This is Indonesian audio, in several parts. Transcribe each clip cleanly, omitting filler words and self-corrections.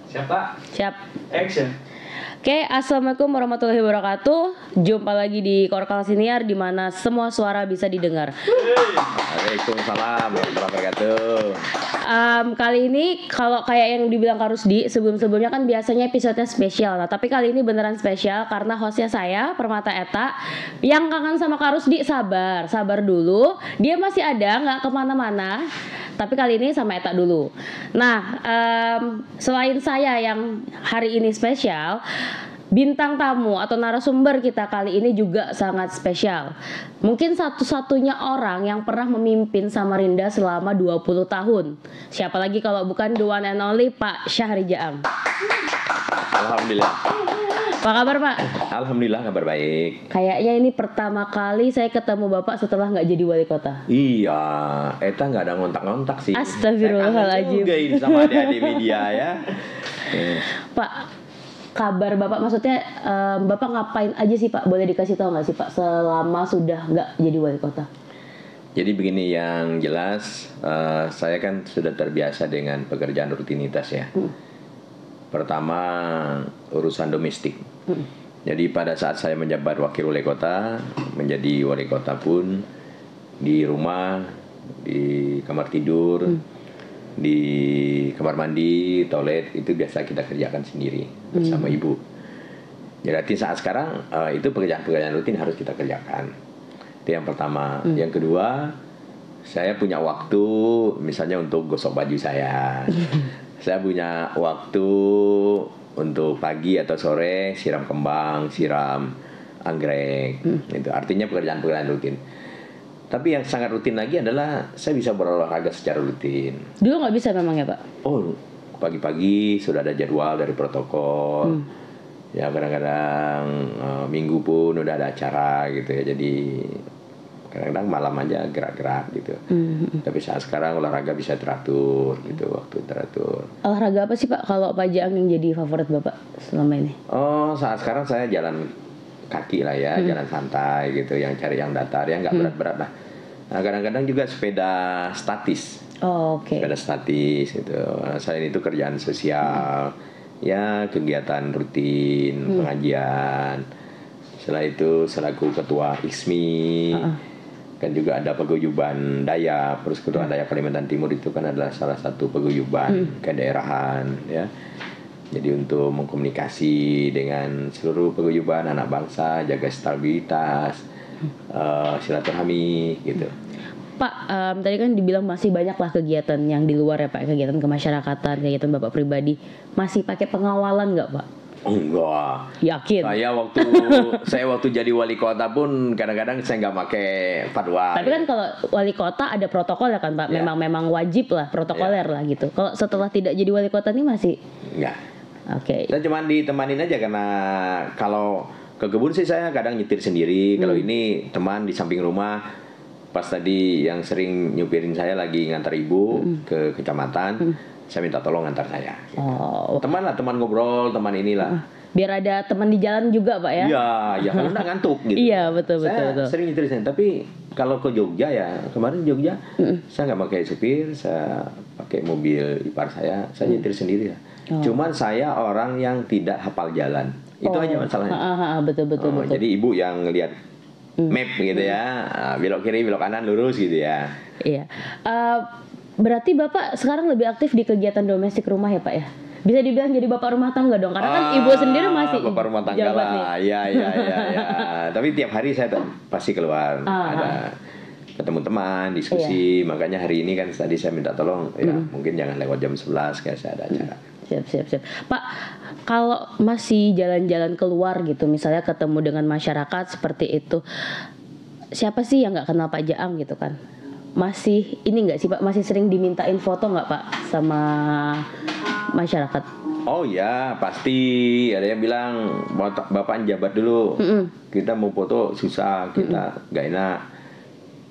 Siapa? Siap. Action. Oke, assalamualaikum warahmatullahi wabarakatuh. Jumpa lagi di Korkal Siniar, di mana semua suara bisa didengar. Waalaikumsalam warahmatullahi wabarakatuh. Kali ini kalau kayak yang dibilang Kak Rusdi, sebelum-sebelumnya kan biasanya episodenya spesial. Nah, tapi kali ini beneran spesial karena hostnya saya, Permata Eta. Yang kangen sama Kak Rusdi, sabar dulu. Dia masih ada, nggak kemana-mana. Tapi kali ini sama Eta dulu. Nah, selain saya yang hari ini spesial, bintang tamu atau narasumber kita kali ini juga sangat spesial. Mungkin satu-satunya orang yang pernah memimpin Samarinda selama 20 tahun. Siapa lagi kalau bukan the one and only Pak Syahri Jaang. Alhamdulillah. Apa kabar Pak? Alhamdulillah kabar baik. Kayaknya ini pertama kali saya ketemu Bapak setelah nggak jadi wali kota. Iya, Eta nggak ada ngontak-ngontak sih. Astagfirullahaladzim. Saya kangen juga ini sama adik-adik media ya. Pak, kabar Bapak maksudnya Bapak ngapain aja sih Pak? Boleh dikasih tahu nggak sih Pak selama sudah nggak jadi wali kota? Jadi begini, yang jelas saya kan sudah terbiasa dengan pekerjaan rutinitas ya. Pertama urusan domestik. Jadi pada saat saya menjabat wakil wali kota, menjadi wali kota pun di rumah, di kamar tidur, di kamar mandi, toilet itu biasa kita kerjakan sendiri bersama ibu. Jadi saat sekarang itu pekerjaan-pekerjaan rutin harus kita kerjakan. Itu yang pertama. Yang kedua, saya punya waktu misalnya untuk gosok baju saya. Saya punya waktu untuk pagi atau sore siram kembang, siram anggrek. Itu artinya pekerjaan-pekerjaan rutin. Tapi yang sangat rutin lagi adalah saya bisa berolahraga secara rutin. Dulu nggak bisa memang ya Pak? Oh, pagi-pagi sudah ada jadwal dari protokol. Ya kadang-kadang minggu pun udah ada acara gitu ya. Jadi kadang-kadang malam aja gerak-gerak gitu. Tapi saat sekarang olahraga bisa teratur gitu, waktu teratur. Olahraga apa sih Pak kalau Pak Jaang yang jadi favorit Bapak selama ini? Oh, saat sekarang saya jalan kaki lah ya, jalan santai gitu, yang cari yang datar, yang nggak berat-berat lah. Nah, kadang-kadang juga sepeda statis. Oh, oke. Sepeda statis gitu. Selain itu kerjaan sosial, ya kegiatan rutin, pengajian. Setelah itu selaku ketua ISMI, kan juga ada paguyuban Dayak. Persekutuan Dayak Kalimantan Timur itu kan adalah salah satu paguyuban kedaerahan ya. Jadi untuk mengkomunikasi dengan seluruh paguyuban anak bangsa, jaga stabilitas, silaturahmi gitu. Pak, tadi kan dibilang masih banyak lah kegiatan yang di luar ya Pak, kegiatan kemasyarakatan, kegiatan Bapak pribadi. Masih pakai pengawalan nggak Pak? Enggak. Yakin? Saya waktu jadi wali kota pun kadang-kadang saya nggak pakai fatwa. Tapi kan kalau wali kota ada protokol ya kan Pak? Ya. Memang wajib lah, protokoler lah gitu. Kalau setelah tidak jadi wali kota ini masih? Enggak. Oke. Saya cuma ditemanin aja karena kalau ke kebun sih saya kadang nyetir sendiri. Kalau ini teman di samping rumah, pas tadi yang sering nyupirin saya lagi ngantar ibu ke kecamatan, saya minta tolong ngantar saya. Gitu. Oh. Teman lah, teman ngobrol, teman inilah. Biar ada teman di jalan juga Pak ya? Iya, kalau nggak ngantuk gitu. Iya betul. Saya sering nyetir sendiri. Tapi kalau ke Jogja ya, kemarin Jogja, saya nggak pakai supir, saya pakai mobil ipar saya nyetir sendiri lah. Cuman saya orang yang tidak hafal jalan. Itu aja masalahnya. Betul. Jadi ibu yang ngelihat map gitu ya, belok kiri, belok kanan, lurus gitu ya. Iya. Berarti Bapak sekarang lebih aktif di kegiatan domestik rumah ya Pak ya? Bisa dibilang jadi bapak rumah tangga dong, karena kan ibu sendiri masih bapak rumah tangga lah. Ya. Tapi tiap hari saya pasti keluar, ada ketemu teman, diskusi. Makanya hari ini kan tadi saya minta tolong, ya mungkin jangan lewat jam 11 kayak saya ada acara. Siap. Pak, kalau masih jalan-jalan keluar gitu, misalnya ketemu dengan masyarakat seperti itu, siapa sih yang nggak kenal Pak Jaang gitu kan? Masih ini nggak sih Pak, masih sering dimintain foto nggak Pak sama masyarakat? Oh ya, pasti ada yang bilang bapak jabat dulu, kita mau foto susah, kita nggak enak.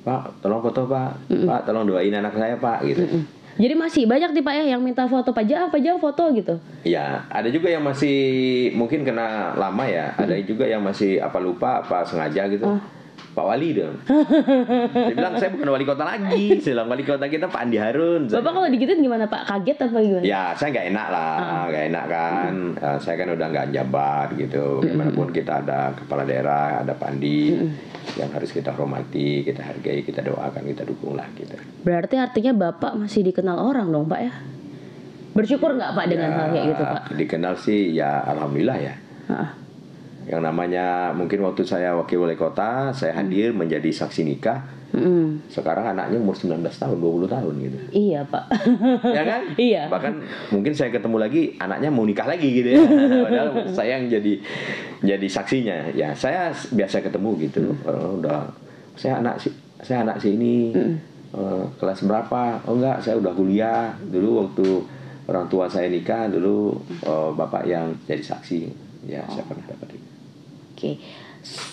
Pak, tolong foto Pak, Pak tolong doain anak saya Pak gitu. Jadi masih banyak nih Pak ya yang minta foto Pak Jaang foto gitu. Ya, ada juga yang masih mungkin kena lama ya, ada juga yang masih apa lupa apa sengaja gitu. Pak Wali dong. Dia bilang saya bukan wali kota lagi. Saya bilang wali kota kita Pak Andi Harun. Bapak kalau digituin gimana Pak? Kaget apa gimana? Ya saya nggak enak lah, nggak enak kan. Saya kan udah nggak jabat gitu. Gimana pun kita ada kepala daerah, ada Pak Andi yang harus kita hormati, kita hargai, kita doakan, kita dukung lah gitu. Berarti artinya Bapak masih dikenal orang dong Pak ya? Bersyukur nggak Pak dengan hal kayak gitu Pak? Dikenal sih ya alhamdulillah ya. Ah. Yang namanya mungkin waktu saya wakil wali kota, saya hadir menjadi saksi nikah. Sekarang anaknya umur 19 tahun, 20 tahun gitu. Iya Pak. Ya kan? Iya. Bahkan mungkin saya ketemu lagi anaknya mau nikah lagi gitu ya. Padahal saya yang jadi saksinya. Ya saya biasa ketemu gitu. Orang udah saya anak si ini kelas berapa? Oh enggak, saya udah kuliah. Dulu waktu orang tua saya nikah dulu bapak yang jadi saksi. Ya saya pernah dapat itu. Oke.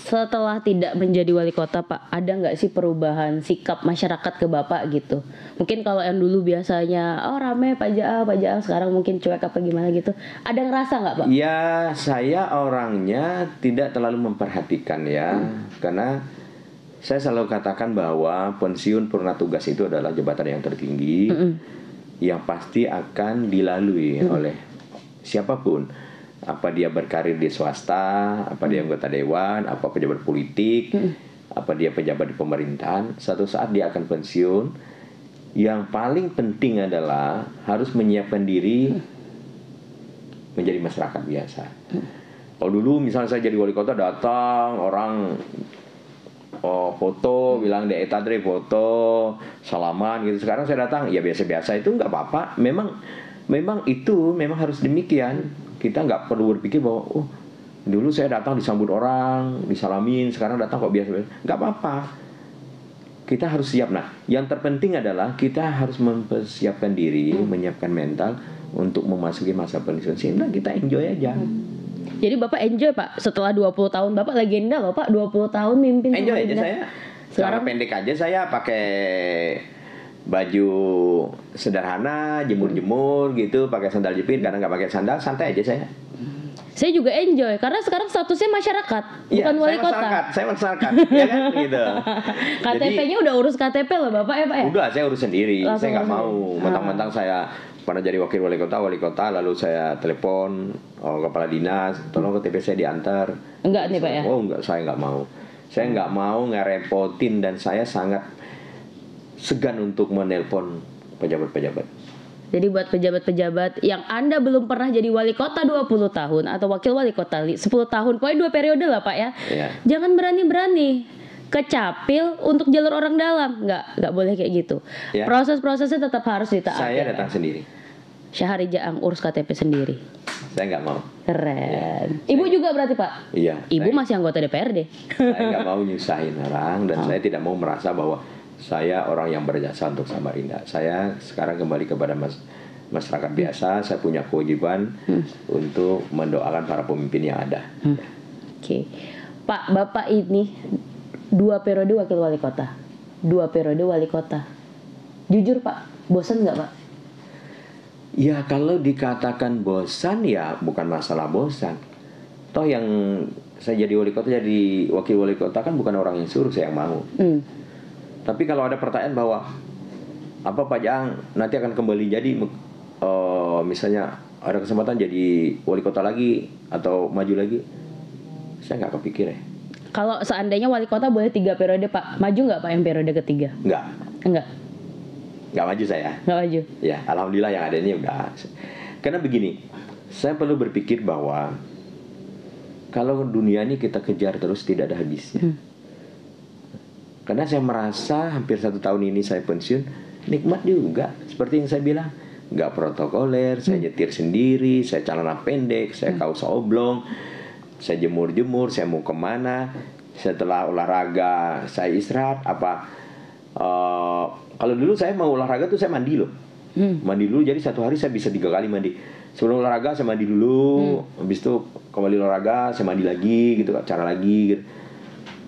Setelah tidak menjadi wali kota Pak, ada nggak sih perubahan sikap masyarakat ke Bapak gitu? Mungkin kalau yang dulu biasanya rame Pak Jaal, sekarang mungkin cuek apa gimana gitu. Ada ngerasa nggak Pak? Ya saya orangnya tidak terlalu memperhatikan ya, karena saya selalu katakan bahwa pensiun purna tugas itu adalah jabatan yang tertinggi yang pasti akan dilalui oleh siapapun. Apa dia berkarir di swasta, apa dia anggota dewan, apa pejabat politik, apa dia pejabat di pemerintahan, satu saat dia akan pensiun. Yang paling penting adalah harus menyiapkan diri menjadi masyarakat biasa. Kalau dulu misalnya saya jadi wali kota, datang orang foto, bilang de etadre foto, salaman gitu. Sekarang saya datang, ya biasa-biasa itu nggak apa-apa. Memang itu memang harus demikian. Kita nggak perlu berpikir bahwa dulu saya datang disambut orang, disalamin, sekarang datang kok biasa-biasa. Nggak apa-apa. Kita harus siap. Nah, yang terpenting adalah kita harus mempersiapkan diri, menyiapkan mental untuk memasuki masa pensiun. Sehingga kita enjoy aja. Jadi Bapak enjoy Pak, setelah 20 tahun Bapak legenda loh Pak, 20 tahun mimpin. Enjoy aja saya. Sekarang pendek aja saya pakai baju sederhana, jemur-jemur gitu, pakai sandal jepit, kadang nggak pakai sandal, santai aja saya. Saya juga enjoy karena sekarang statusnya masyarakat, bukan wali kota. Saya masyarakat, ya kan gitu. KTP-nya udah urus KTP loh Bapak ya Pak ya? Udah, saya urus sendiri. Langsung saya nggak mau mentang-mentang saya pernah jadi wakil wali kota, lalu saya telepon kepala dinas, tolong KTP saya diantar. Enggak nih Pak ya? Oh enggak, saya nggak mau. Saya nggak mau ngerepotin dan saya sangat segan untuk menelpon pejabat-pejabat. Jadi buat pejabat-pejabat yang Anda belum pernah jadi wali kota 20 tahun atau wakil wali kota 10 tahun, pokoknya 2 periode lah Pak ya. Iya. Jangan berani-berani kecapil untuk jalur orang dalam. Nggak boleh kayak gitu. Ya. Proses-prosesnya tetap harus ditaati. Saya datang sendiri. Syahari Jaang urus KTP sendiri. Saya nggak mau. Keren. Ibu juga berarti Pak? Iya. Ibu masih anggota DPRD. Saya nggak mau nyusahin orang dan saya tidak mau merasa bahwa saya orang yang berjasa untuk Samarinda. Saya sekarang kembali kepada masyarakat biasa. Saya punya kewajiban untuk mendoakan para pemimpin yang ada. Oke. Pak, Bapak ini 2 periode wakil wali kota, 2 periode wali kota. Jujur Pak, bosan nggak Pak? Ya kalau dikatakan bosan ya bukan masalah bosan. Toh yang saya jadi wali kota, jadi wakil wali kota kan bukan orang yang suruh, saya yang mau. Tapi kalau ada pertanyaan bahwa apa Pak Jaang nanti akan kembali jadi misalnya ada kesempatan jadi wali kota lagi atau maju lagi, saya nggak kepikir ya. Kalau seandainya wali kota boleh 3 periode Pak, maju nggak Pak yang periode ketiga? Enggak Nggak maju saya. Nggak maju. Ya alhamdulillah yang ada ini udah. Karena begini, saya perlu berpikir bahwa kalau dunia ini kita kejar terus tidak ada habisnya. Karena saya merasa hampir 1 tahun ini saya pensiun nikmat juga. Seperti yang saya bilang, nggak protokoler, saya nyetir sendiri, saya celana pendek, saya kaos oblong, saya jemur-jemur, saya mau kemana, setelah olahraga saya istirahat kalau dulu saya mau olahraga tuh saya mandi loh. Mandi dulu, jadi 1 hari saya bisa 3 kali mandi. Sebelum olahraga saya mandi dulu, habis itu kembali olahraga saya mandi lagi gitu, cara lagi gitu.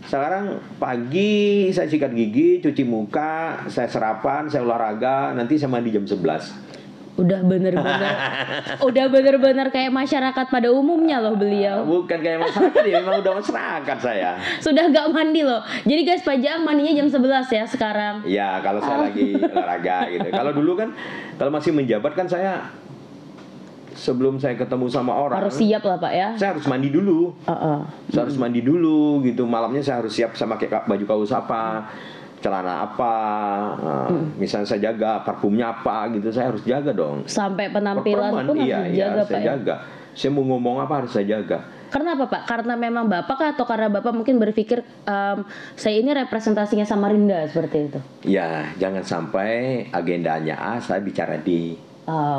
Sekarang pagi saya sikat gigi, cuci muka, saya sarapan, saya olahraga, nanti saya mandi jam 11. Udah bener-bener udah bener-bener kayak masyarakat pada umumnya loh beliau. Bukan kayak masyarakat ya, memang udah masyarakat saya. Sudah gak mandi loh. Jadi guys, Pak Jaang mandinya jam 11 ya sekarang. Ya kalau saya lagi olahraga gitu. Kalau dulu kan, kalau masih menjabat kan saya sebelum saya ketemu sama orang Harus siap lah Pak ya. saya harus mandi dulu. Saya harus mandi dulu gitu. Malamnya saya harus siap sama kayak baju kaos apa, celana apa, misalnya saya jaga parfumnya apa gitu, saya harus jaga dong. Sampai penampilan pun iya, harus dijaga saya Pak ya. jaga. Saya mau ngomong apa harus saya jaga. Karena apa Pak? Karena memang Bapak kah atau karena Bapak mungkin berpikir saya ini representasinya Samarinda seperti itu? Ya, jangan sampai agendanya A, saya bicara D.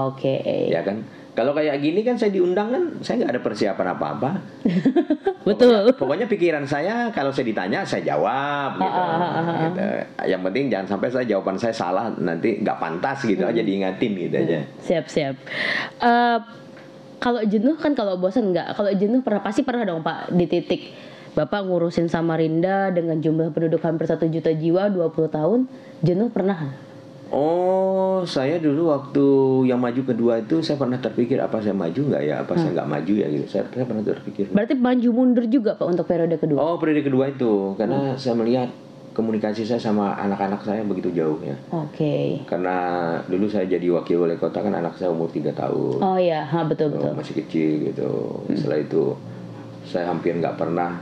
Oke. Ya kan? Kalau kayak gini kan saya diundang kan, saya nggak ada persiapan apa-apa. Betul. Pokoknya pikiran saya kalau saya ditanya saya jawab gitu. Gitu. Yang penting jangan sampai jawaban saya salah nanti nggak pantas gitu aja diingatin gitu aja. Siap. Kalau jenuh kan, kalau bosan nggak. Kalau jenuh pasti pernah dong Pak di titik Bapak ngurusin Samarinda dengan jumlah penduduk hampir 1 juta jiwa 20 tahun, jenuh pernah? Oh, saya dulu waktu yang maju kedua itu saya pernah terpikir apa saya maju nggak ya, apa saya nggak maju ya gitu. Saya pernah terpikir. Berarti maju mundur juga Pak untuk periode kedua? Oh, periode kedua itu karena saya melihat komunikasi saya sama anak-anak saya begitu jauh ya. Oke. Karena dulu saya jadi wakil wali kota kan anak saya umur 3 tahun. Oh iya, betul. Masih kecil gitu. Setelah itu saya hampir nggak pernah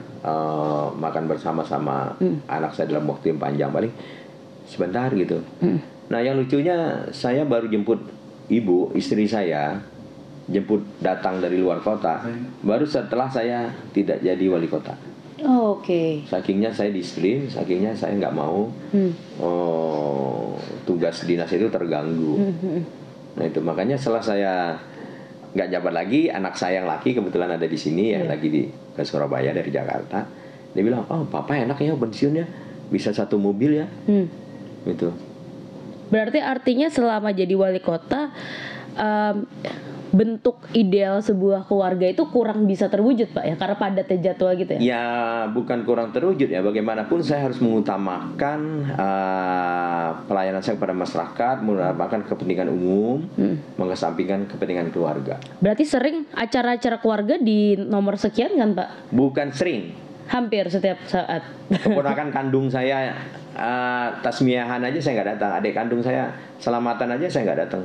makan bersama-sama anak saya dalam waktu yang panjang, paling sebentar gitu. Nah yang lucunya saya baru jemput istri saya jemput datang dari luar kota baru setelah saya tidak jadi wali kota. Oke. Sakingnya saya disiplin, sakingnya saya nggak mau tugas dinas itu terganggu. Nah itu makanya setelah saya nggak jabat lagi, anak saya yang laki kebetulan ada di sini yang lagi ke Surabaya dari Jakarta, dia bilang, oh papa enak ya pensiunnya bisa 1 mobil ya. Gitu. Berarti artinya selama jadi wali kota bentuk ideal sebuah keluarga itu kurang bisa terwujud Pak ya, karena padatnya jadwal gitu ya? Ya bukan kurang terwujud ya, bagaimanapun saya harus mengutamakan pelayanan saya kepada masyarakat, mengutamakan kepentingan umum, mengesampingkan kepentingan keluarga. Berarti sering acara-acara keluarga di nomor sekian kan Pak? Bukan sering. Hampir setiap saat. Keponakan kandung saya tasmiahan aja saya nggak datang, adik kandung saya selamatan aja saya nggak datang.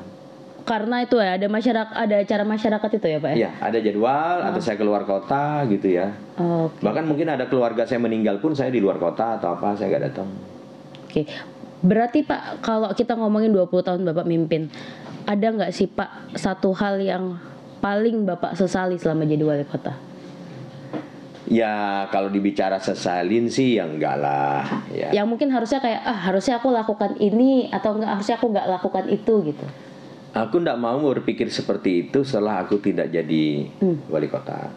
Karena itu ya ada acara masyarakat itu ya Pak ya? Iya, ada jadwal atau saya keluar kota gitu ya. Okay. Bahkan mungkin ada keluarga saya meninggal pun saya di luar kota atau apa saya nggak datang. Oke. Berarti Pak kalau kita ngomongin 20 tahun Bapak mimpin, ada nggak sih Pak satu hal yang paling Bapak sesali selama jadi wali kota? Ya kalau dibicara sesalin sih ya enggak lah ya. Yang mungkin harusnya kayak harusnya aku lakukan ini atau enggak, harusnya aku nggak lakukan itu gitu. Aku enggak mau berpikir seperti itu setelah aku tidak jadi wali kota.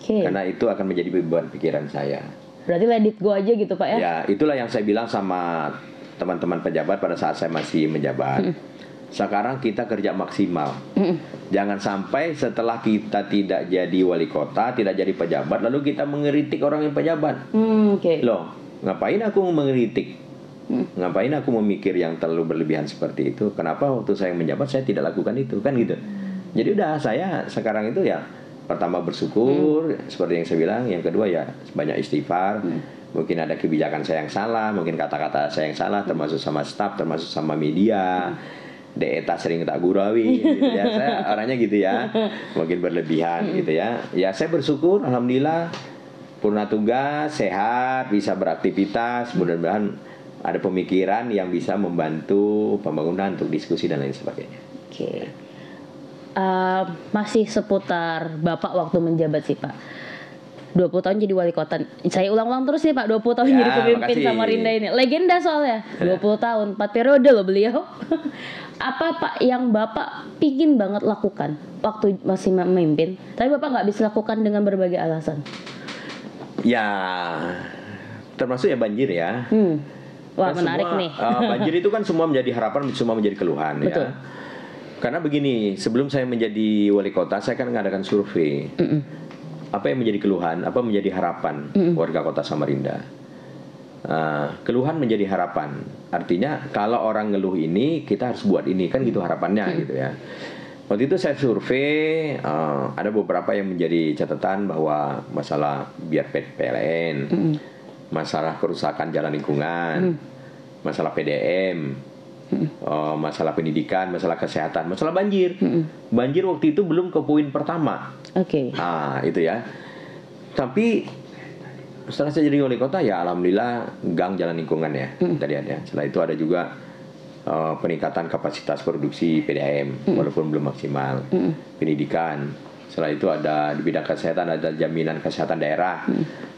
Karena itu akan menjadi beban pikiran saya. Berarti let it go aja gitu Pak ya? Ya itulah yang saya bilang sama teman-teman pejabat pada saat saya masih menjabat. Sekarang kita kerja maksimal. Jangan sampai setelah kita tidak jadi wali kota, tidak jadi pejabat, lalu kita mengeritik orang yang pejabat. Loh, ngapain aku mengeritik? Ngapain aku memikir yang terlalu berlebihan seperti itu? Kenapa waktu saya menjabat saya tidak lakukan itu? Kan gitu. Jadi udah saya sekarang itu ya pertama bersyukur seperti yang saya bilang, yang kedua ya banyak istighfar. Mungkin ada kebijakan saya yang salah, mungkin kata-kata saya yang salah, termasuk sama staf, termasuk sama media. Deeta sering tak gurui gitu ya. Saya orangnya gitu ya, mungkin berlebihan gitu ya. Ya saya bersyukur, alhamdulillah purna tugas, sehat, bisa beraktivitas, mudah-mudahan ada pemikiran yang bisa membantu pembangunan untuk diskusi dan lain sebagainya. Oke. Masih seputar Bapak waktu menjabat sih Pak. 20 tahun jadi wali kota. Saya ulang-ulang terus nih Pak, 20 tahun jadi pemimpin Samarinda ini. Legenda soalnya. 20 tahun, 4 periode loh beliau. Apa Pak yang Bapak pingin banget lakukan waktu masih memimpin, tapi Bapak nggak bisa lakukan dengan berbagai alasan? Ya, termasuk ya banjir ya. Wah kan menarik semua, nih. Banjir itu kan semua menjadi harapan, semua menjadi keluhan. Betul. Ya. Karena begini, sebelum saya menjadi wali kota, saya kan mengadakan survei. Apa yang menjadi keluhan, apa menjadi harapan warga kota Samarinda. keluhan menjadi harapan. Artinya kalau orang ngeluh ini, kita harus buat ini, kan gitu harapannya gitu ya. Waktu itu saya survei, ada beberapa yang menjadi catatan bahwa masalah biar PLN, masalah kerusakan jalan lingkungan, masalah PDM, masalah pendidikan, masalah kesehatan, masalah banjir. Banjir waktu itu belum ke poin pertama. Oke. Itu ya. Tapi setelah saya jadi wali kota ya alhamdulillah gang jalan lingkungan ya. Tadi ada. Setelah itu ada juga peningkatan kapasitas produksi PDAM walaupun belum maksimal. Pendidikan. Setelah itu ada di bidang kesehatan ada jaminan kesehatan daerah.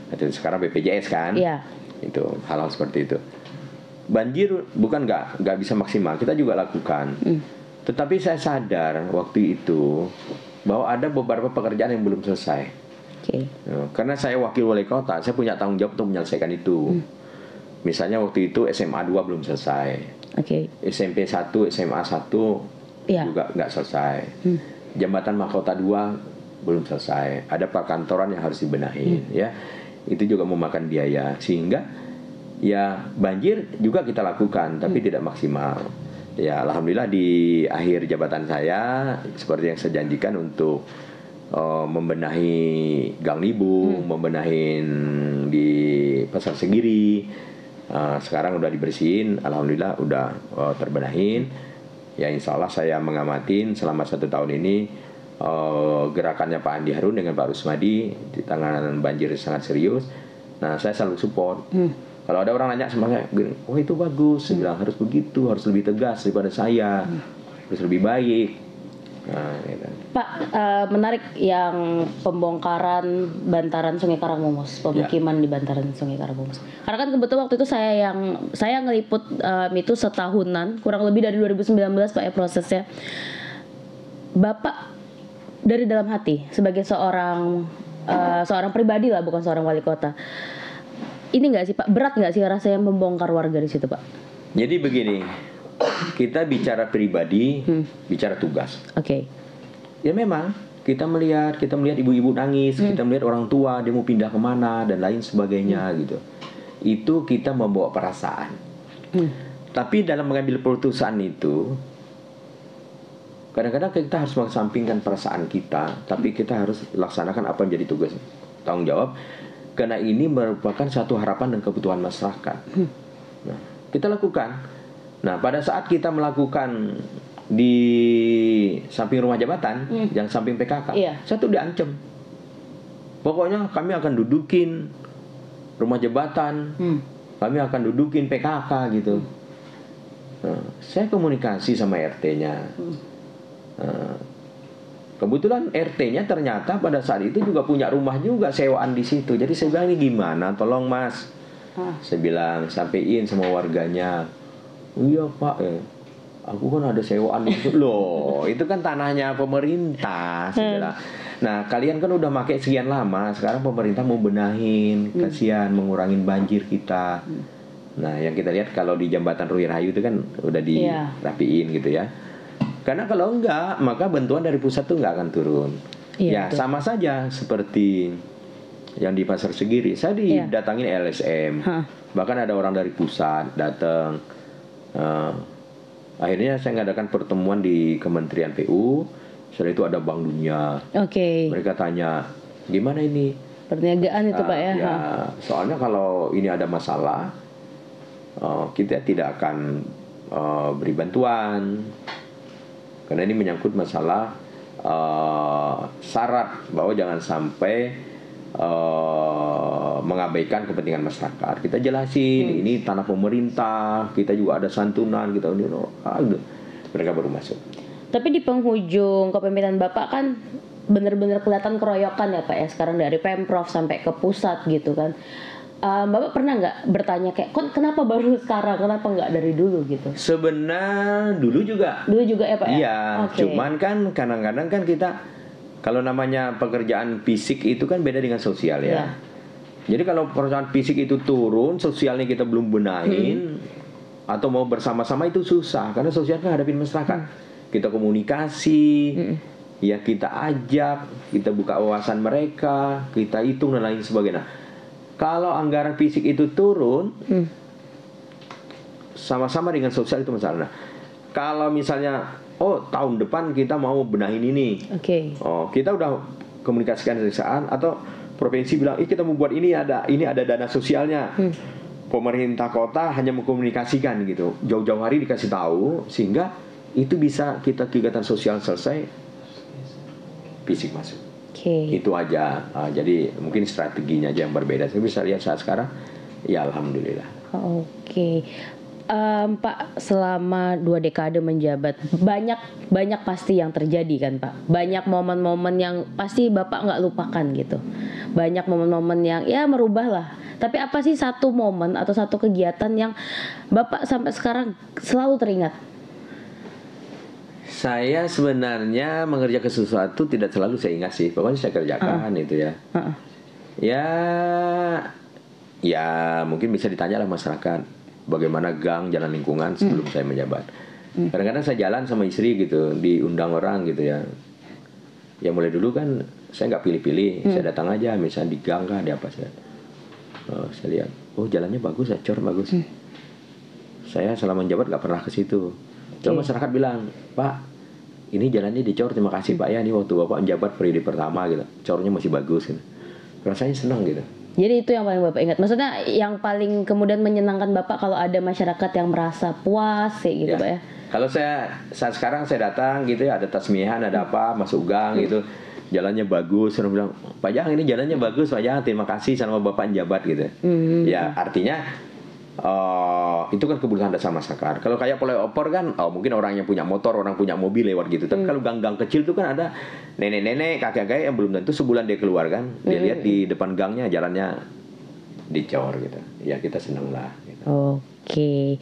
Itu sekarang BPJS kan. Itu hal-hal seperti itu. Banjir bukan nggak bisa maksimal, kita juga lakukan. Tetapi saya sadar waktu itu bahwa ada beberapa pekerjaan yang belum selesai. Karena saya wakil wali kota, saya punya tanggung jawab untuk menyelesaikan itu. Misalnya waktu itu SMA 2 belum selesai. SMP 1, SMA 1 juga nggak selesai. Jembatan Mahkota 2 belum selesai. Ada perkantoran yang harus dibenahin ya. Itu juga memakan biaya sehingga ya banjir juga kita lakukan tapi tidak maksimal. Ya alhamdulillah di akhir jabatan saya seperti yang saya janjikan untuk membenahi Gang Libung, membenahin di Pasar Segiri. Sekarang udah dibersihin, alhamdulillah udah terbenahin. Ya insya Allah saya mengamatin selama 1 tahun ini gerakannya Pak Andi Harun dengan Pak Rusmadi di tangan banjir sangat serius. Nah saya selalu support. Kalau ada orang nanya sama saya, oh itu bagus, saya bilang harus begitu, harus lebih tegas daripada saya, harus lebih baik. Gitu. Pak, menarik yang pembongkaran bantaran Sungai Karangmumus, pemukiman di bantaran Sungai Karangmumus. Karena kan kebetulan waktu itu saya ngeliput itu setahunan, kurang lebih dari 2019 Pak ya prosesnya. Bapak dari dalam hati sebagai seorang pribadi lah, bukan seorang wali kota. Ini nggak sih Pak, berat nggak sih rasanya membongkar warga di situ Pak? Jadi begini, kita bicara pribadi, bicara tugas. Ya memang kita melihat ibu-ibu nangis, kita melihat orang tua dia mau pindah kemana dan lain sebagainya gitu. Itu kita membawa perasaan. Tapi dalam mengambil keputusan itu, kadang-kadang kita harus mengesampingkan perasaan kita, tapi kita harus laksanakan apa yang menjadi tugas tanggung jawab. Karena ini merupakan satu harapan dan kebutuhan masyarakat. Nah, kita lakukan. Nah, pada saat kita melakukan di samping rumah jabatan, yang samping PKK, saya tuh diancam. Pokoknya kami akan dudukin rumah jabatan, kami akan dudukin PKK gitu. Nah, saya komunikasi sama RT-nya. Kebetulan RT-nya ternyata pada saat itu juga punya rumah juga sewaan di situ. Jadi saya bilang ini gimana? Tolong Mas. Saya bilang sampein sama warganya. Oh iya Pak, aku kan ada sewaan itu loh. Itu kan tanahnya pemerintah. Saya bilang. Nah kalian kan udah pakai sekian lama. Sekarang pemerintah mau benahin, kasihan mengurangin banjir kita. Nah yang kita lihat kalau di jembatan Rui Rahayu itu kan udah dirapiin gitu ya. Karena kalau enggak, maka bantuan dari pusat tuh enggak akan turun. Ya betul. Sama saja seperti yang di Pasar Segiri. Saya didatangin LSM, bahkan ada orang dari pusat datang. Akhirnya saya ngadakan pertemuan di Kementerian PU. Setelah itu ada Bank Dunia. Mereka tanya, gimana ini? Perniagaan itu Pak ya? Ya, soalnya kalau ini ada masalah, kita tidak akan beri bantuan. Karena ini menyangkut masalah syarat bahwa jangan sampai mengabaikan kepentingan masyarakat. Kita jelasin ini tanah pemerintah, kita juga ada santunan, kita mereka baru masuk. Tapi di penghujung kepemimpinan Bapak kan benar-benar kelihatan keroyokan ya Pak ya, sekarang dari Pemprov sampai ke pusat gitu kan. Bapak pernah nggak bertanya kayak, kenapa baru sekarang, kenapa nggak dari dulu gitu? Sebenarnya dulu juga ya Pak ya? Iya, cuman kan kadang-kadang kan kita kalau namanya pekerjaan fisik itu kan beda dengan sosial ya. Jadi kalau pekerjaan fisik itu turun, sosialnya kita belum benahin atau mau bersama-sama itu susah karena sosial kan hadapin masyarakat. Kita komunikasi, ya kita ajak, kita buka wawasan mereka, kita hitung dan lain sebagainya. Kalau anggaran fisik itu turun, sama-sama dengan sosial itu masalah. Nah, kalau misalnya, oh tahun depan kita mau benahin ini, oh kita udah komunikasikan dengan atau provinsi bilang, kita mau buat ini ada dana sosialnya. Pemerintah kota hanya mengkomunikasikan gitu, jauh-jauh hari dikasih tahu sehingga itu bisa kita kegiatan sosial selesai, fisik masuk. Itu aja. Jadi mungkin strateginya aja yang berbeda. Saya bisa lihat saat sekarang, ya alhamdulillah. Pak, selama 2 dekade menjabat, banyak pasti yang terjadi kan Pak. Banyak momen-momen yang pasti Bapak nggak lupakan gitu. Banyak momen-momen yang ya merubah lah. Tapi apa sih satu momen atau satu kegiatan yang Bapak sampai sekarang selalu teringat? Saya sebenarnya mengerjakan sesuatu tidak selalu saya ingat sih. Pokoknya saya kerjakan itu ya. Ya mungkin bisa ditanya lah masyarakat bagaimana gang jalan lingkungan sebelum saya menjabat. Kadang-kadang saya jalan sama istri gitu, diundang orang gitu ya. Ya mulai dulu kan saya nggak pilih-pilih, saya datang aja misalnya di gang kah, di apa saya lihat, oh jalannya bagus, cor bagus. Saya selama menjabat nggak pernah ke situ. Cuma masyarakat bilang, Pak, ini jalannya dicor, terima kasih Pak ya, ini waktu Bapak menjabat periode pertama gitu, cornya masih bagus gitu. Rasanya senang gitu. Jadi itu yang paling Bapak ingat. Maksudnya yang paling kemudian menyenangkan Bapak kalau ada masyarakat yang merasa puas kayak gitu Pak ya. Kalau saat sekarang saya datang gitu ya, ada tasmihan, ada apa, masuk gang gitu, jalannya bagus, orang bilang, Pak Jang ini jalannya bagus, Pak Jang terima kasih sama Bapak menjabat gitu. Ya artinya itu kan kebutuhan dasar masyarakat. Kalau kayak flyover kan, mungkin orang yang punya motor, orang punya mobil lewat gitu. Tapi kalau gang-gang kecil itu kan ada nenek-nenek, kakek-kakek yang belum tentu sebulan dia keluar kan. Dia lihat di depan gangnya jalannya dicor gitu. Ya kita senang lah. Gitu. Oke.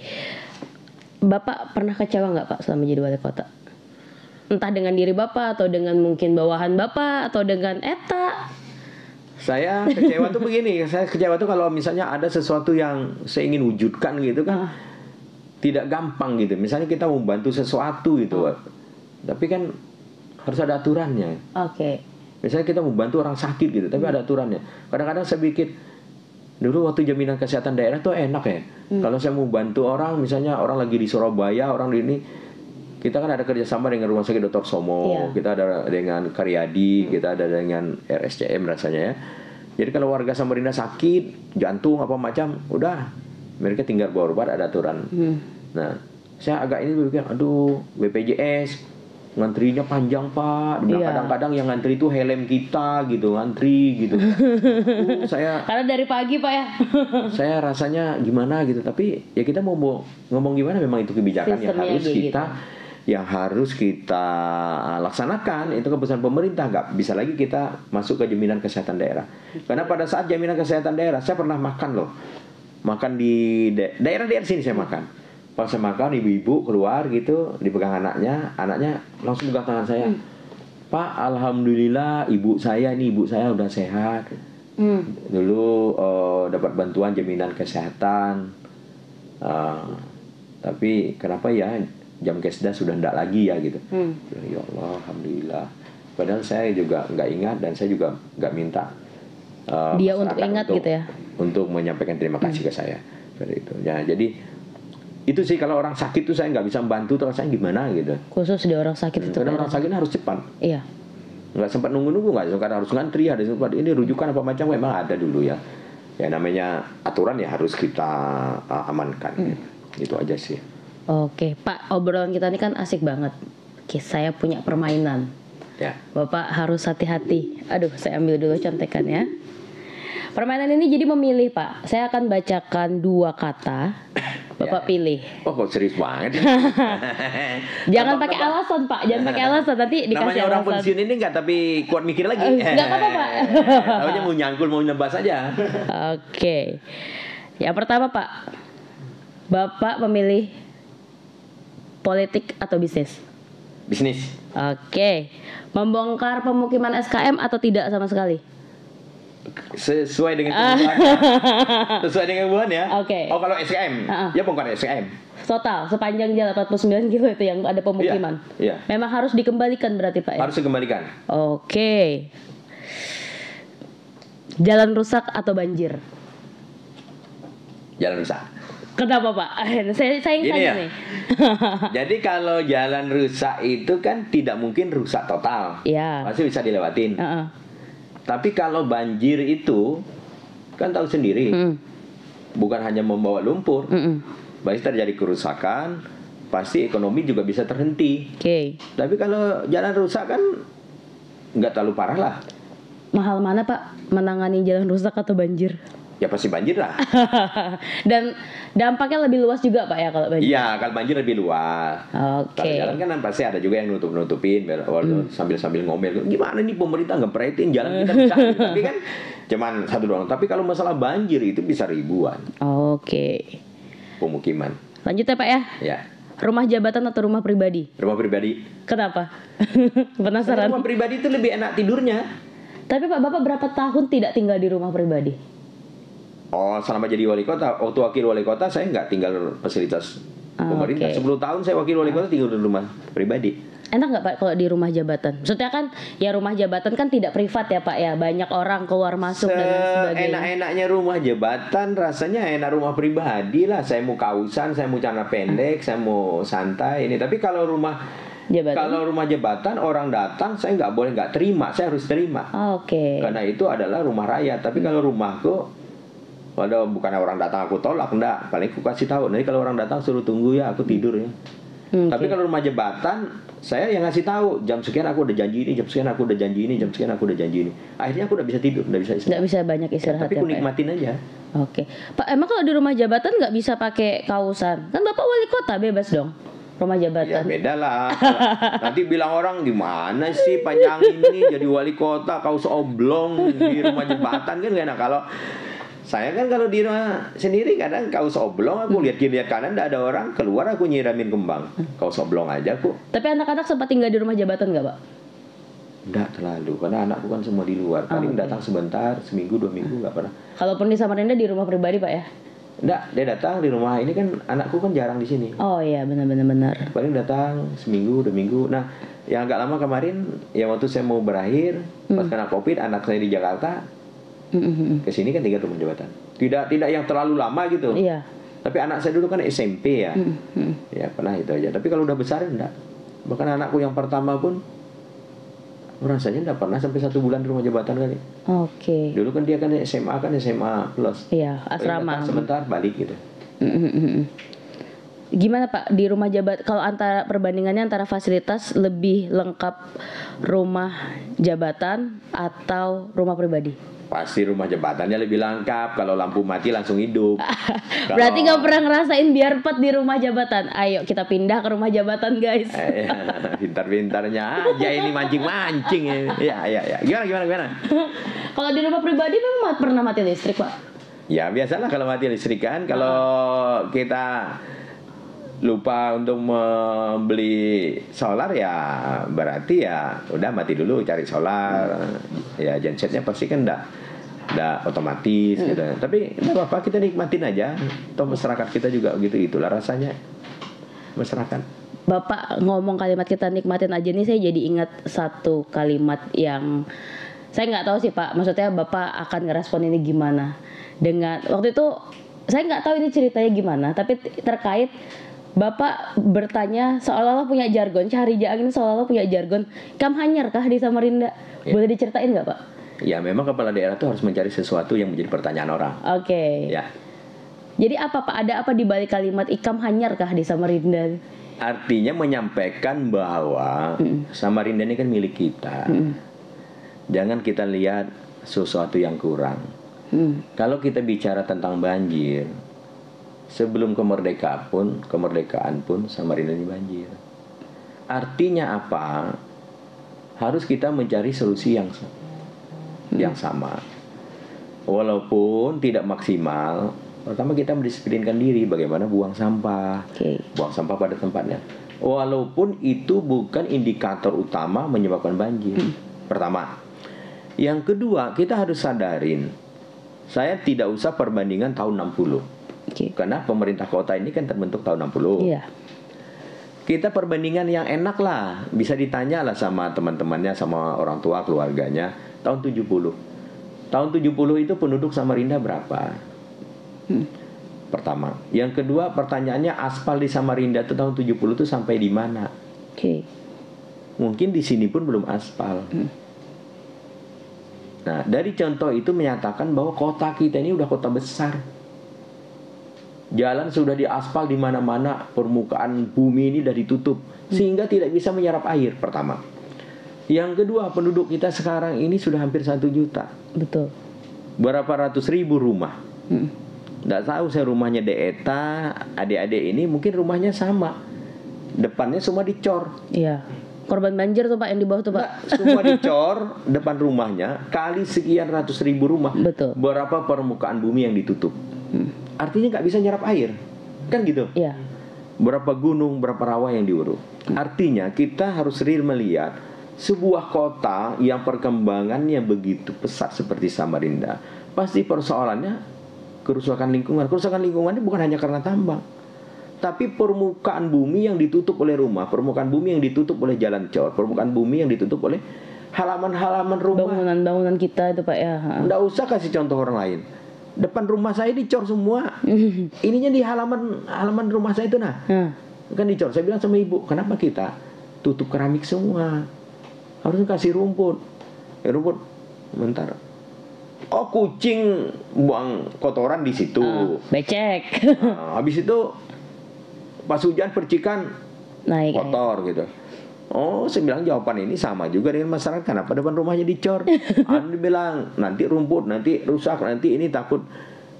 Bapak pernah kecewa nggak Pak selama jadi wali kota? Entah dengan diri Bapak atau dengan mungkin bawahan Bapak atau dengan Eta? Saya kecewa tuh begini, saya kecewa tuh kalau misalnya ada sesuatu yang saya ingin wujudkan gitu kan, tidak gampang gitu. Misalnya kita mau bantu sesuatu gitu, tapi kan harus ada aturannya. Misalnya kita mau bantu orang sakit gitu, tapi ada aturannya. Kadang-kadang saya bikin, dulu waktu jaminan kesehatan daerah tuh enak ya. Kalau saya mau bantu orang, misalnya orang lagi di Surabaya, orang di ini, kita kan ada kerjasama dengan Rumah Sakit Dr. Somo, kita ada dengan Karyadi, kita ada dengan RSCM rasanya ya. Jadi kalau warga Samarinda sakit, jantung apa macam, udah mereka tinggal bawa obat, ada aturan. Nah, saya agak ini berpikir, aduh BPJS ngantrinya panjang Pak. Kadang-kadang yang ngantri itu helm kita gitu, ngantri gitu. Saya karena dari pagi Pak ya. Saya rasanya gimana gitu, tapi ya kita mau ngomong gimana, memang itu kebijakan yang harus kita laksanakan. Itu keputusan pemerintah, nggak bisa lagi kita masuk ke jaminan kesehatan daerah. Karena pada saat jaminan kesehatan daerah saya pernah makan di daerah-daerah sini saya makan. Pas saya makan, ibu-ibu keluar gitu, dipegang anaknya langsung pegang tangan saya. Pak, alhamdulillah ibu saya udah sehat. Dulu dapat bantuan jaminan kesehatan, tapi kenapa ya jam kesda sudah tidak lagi ya gitu. Ya Allah, alhamdulillah. Padahal saya juga nggak ingat dan saya juga nggak minta dia untuk ingat gitu ya. Untuk menyampaikan terima kasih ke saya. Seperti itu. Ya, jadi itu sih kalau orang sakit tuh saya nggak bisa membantu, terus saya gimana gitu. Khusus di orang sakit itu. Karena orang sakit harus cepat. Iya. Nggak sempat nunggu-nunggu, nggak sempat harus ngantri, ada sempat ini rujukan apa macam memang ada dulu ya. Ya namanya aturan ya harus kita amankan. Itu aja sih. Oke, Pak, obrolan kita ini kan asik banget. Oke, saya punya permainan. Ya. Bapak harus hati-hati. Aduh, saya ambil dulu contekan ya. Permainan ini jadi memilih, Pak. Saya akan bacakan 2 kata. Bapak pilih. Oh, kok serius banget. Jangan pakai alasan, Pak. Jangan pakai alasan, nanti dikasih namanya alasan. Orang pensiun ini nggak tapi kuat mikir lagi. Nggak apa-apa, Pak. Taunya mau nyangkul, mau nebas aja. Oke. Yang pertama, Pak. Bapak memilih politik atau bisnis? Bisnis. Oke. Membongkar pemukiman SKM atau tidak sama sekali? Sesuai dengan kebutuhan. Sesuai dengan kebutuhan ya. Oke. Oh, kalau SKM, ya bongkar SKM. Total sepanjang jalan 49 kilo itu yang ada pemukiman. Iya. Memang harus dikembalikan berarti Pak ya? Harus dikembalikan. Oke. Jalan rusak atau banjir? Jalan rusak. Kenapa Pak? Saya ingin Gini tanya ya. nih. Jadi kalau jalan rusak itu kan tidak mungkin rusak total. Iya. Masih bisa dilewatin. Heeh. Tapi kalau banjir itu kan tahu sendiri, Mm-mm. bukan hanya membawa lumpur, Mm-mm. pasti terjadi kerusakan, pasti ekonomi juga bisa terhenti. Oke. Tapi kalau jalan rusak kan nggak terlalu parah lah. Mahal mana Pak menangani jalan rusak atau banjir? Ya pasti banjir lah. Dan dampaknya lebih luas juga Pak ya kalau banjir. Iya, kalau banjir lebih luas. Oke. Kalau jalan kan pasti ada juga yang nutupin sambil ngomel. Gimana nih pemerintah ngepretin jalan kita bisa. Tapi kan cuman satu doang. Tapi kalau masalah banjir itu bisa ribuan Oke. pemukiman. Lanjut ya Pak ya. Ya, Rumah jabatan atau rumah pribadi? rumah pribadi. Kenapa? Karena Penasaran. rumah pribadi itu lebih enak tidurnya. Tapi Pak, Bapak berapa tahun tidak tinggal di rumah pribadi? Oh, selama jadi wali kota, waktu wakil wali kota saya nggak tinggal fasilitas pemerintah. Oke. 10 tahun saya wakil wali kota tinggal di rumah pribadi. Enak nggak Pak kalau di rumah jabatan? Maksudnya kan ya rumah jabatan kan tidak privat ya Pak ya. Banyak orang keluar masuk dan lain sebagainya. Enak-enaknya rumah jabatan rasanya enak rumah pribadi lah. Saya mau kausan, saya mau celana pendek, saya mau santai ini. Tapi kalau rumah jabatan orang datang saya nggak boleh nggak terima, saya harus terima. Oke. Karena itu adalah rumah rakyat. Tapi kalau rumahku, waduh, bukan orang datang aku tolak, enggak. Paling aku kasih tahu. Nanti kalau orang datang suruh tunggu ya, aku tidur ya. Oke. Tapi kalau rumah jabatan, saya yang ngasih tahu jam sekian aku udah janji ini, jam sekian aku udah janji ini, jam sekian aku udah janji ini. Akhirnya aku udah bisa tidur, udah bisa Nggak istirahat. bisa banyak istirahat Tapi ya aku Pak ya? nikmatin aja. Oke. Pak, emang kalau di rumah jabatan nggak bisa pakai kausan? Kan Bapak wali kota, bebas dong. Rumah Ya jabatan. beda lah. Nanti bilang orang gimana sih panjang ini jadi wali kota kaos oblong di rumah jabatan kan gak enak. Kalau saya kan kalau di rumah sendiri kadang kaos oblong aku lihat kiri lihat kanan tidak ada orang keluar aku nyiramin kembang kaos oblong aja aku. Tapi anak-anak sempat tinggal di rumah jabatan nggak Pak? Enggak terlalu karena anakku kan semua di luar. Paling Oke. datang sebentar, seminggu 2 minggu nggak pernah. Kalaupun di Samarinda di rumah pribadi Pak ya? Enggak, dia datang di rumah ini kan anakku kan jarang di sini. Oh iya benar. Paling datang seminggu 2 minggu. Nah, yang agak lama kemarin yang waktu saya mau berakhir pas kena Covid anak saya di Jakarta ke sini kan tinggal rumah jabatan. Tidak yang terlalu lama gitu. Iya. Tapi anak saya dulu kan SMP ya. Ya pernah itu aja. Tapi kalau udah besar enggak. Bahkan anakku yang pertama pun rasanya enggak pernah sampai 1 bulan di rumah jabatan kali. Oke. Dulu kan dia kan SMA plus. Iya, Paling asrama. datang sebentar balik gitu. Gimana Pak di rumah jabatan kalau antara perbandingannya antara fasilitas lebih lengkap rumah jabatan atau rumah pribadi? Pasti rumah jabatannya lebih lengkap. Kalau lampu mati langsung hidup. Berarti nggak pernah ngerasain biar pet di rumah jabatan. Ayo kita pindah ke rumah jabatan guys. Pintar-pintarnya aja ini mancing-mancing ya. Gimana? Kalau di rumah pribadi memang pernah mati listrik Pak? Ya biasalah kalau mati listrik kan. Kalau kita lupa untuk membeli solar ya berarti ya udah mati dulu cari solar. Ya gensetnya pasti kan udah otomatis gitu. Tapi enggak apa-apa kita nikmatin aja. Toh masyarakat kita juga begitu, itulah rasanya masyarakat. Bapak ngomong kalimat kita nikmatin aja nih, saya jadi ingat satu kalimat yang saya nggak tahu sih Pak. Maksudnya Bapak akan ngerespon ini gimana? Dengan waktu itu saya nggak tahu ini ceritanya gimana, tapi terkait Bapak bertanya seolah-olah punya jargon, Syahriza Angin seolah-olah punya jargon, kam hanyar kah di Samarinda? Ya. Boleh diceritain nggak Pak? Ya memang kepala daerah itu harus mencari sesuatu yang menjadi pertanyaan orang. Oke. Ya. Jadi apa Pak? Ada apa di balik kalimat ikam hanyar kah di Samarinda? Artinya menyampaikan bahwa Samarinda ini kan milik kita. Jangan kita lihat sesuatu yang kurang. Kalau kita bicara tentang banjir, sebelum kemerdekaan pun Samarinda ini banjir. Artinya apa? Harus kita mencari solusi yang sama. Walaupun tidak maksimal, pertama kita mendisiplinkan diri bagaimana buang sampah. Buang sampah pada tempatnya. Walaupun itu bukan indikator utama menyebabkan banjir. Pertama. Yang kedua, kita harus sadarin, saya tidak usah perbandingan tahun 60. Karena pemerintah kota ini kan terbentuk tahun 60. Iya. Kita perbandingan yang enak lah. Bisa ditanya lah sama teman-temannya, sama orang tua, keluarganya. Tahun 70. Tahun 70 itu penduduk Samarinda berapa? Pertama. Yang kedua, pertanyaannya aspal di Samarinda itu tahun 70 itu sampai di mana? Oke. Mungkin di sini pun belum aspal. Nah, dari contoh itu menyatakan bahwa kota kita ini udah kota besar. Jalan sudah diaspal di mana-mana, permukaan bumi ini sudah ditutup sehingga tidak bisa menyerap air. Pertama. Yang kedua, penduduk kita sekarang ini sudah hampir 1 juta. Betul. Berapa ratus ribu rumah. Nggak tahu saya rumahnya Deeta, adik-adik ini mungkin rumahnya sama. Depannya semua dicor. Iya. Korban banjir tuh Pak yang di bawah tuh Pak. Nggak, semua dicor depan rumahnya kali sekian ratus ribu rumah. Betul. Berapa permukaan bumi yang ditutup. Artinya nggak bisa nyerap air. Kan gitu. Iya. Berapa gunung, berapa rawa yang diuruk. Artinya kita harus real melihat sebuah kota yang perkembangannya begitu pesat seperti Samarinda. Pasti persoalannya kerusakan lingkungan. Kerusakan lingkungan ini bukan hanya karena tambang, tapi permukaan bumi yang ditutup oleh rumah, permukaan bumi yang ditutup oleh jalan cor, permukaan bumi yang ditutup oleh halaman-halaman rumah. Bangunan-bangunan kita itu Pak ya. Nggak usah kasih contoh orang lain. Depan rumah saya dicor semua. Ininya di halaman rumah saya itu kan dicor. Saya bilang sama ibu, kenapa kita tutup keramik semua? Harusnya kasih rumput. Rumput, bentar. Oh, kucing buang kotoran di situ. Becek. Habis itu pas hujan percikan Naik. kotor gitu. Oh, saya bilang jawaban ini sama juga dengan masyarakat. Kenapa depan rumahnya dicor? Anda bilang nanti rumput, nanti rusak, nanti ini takut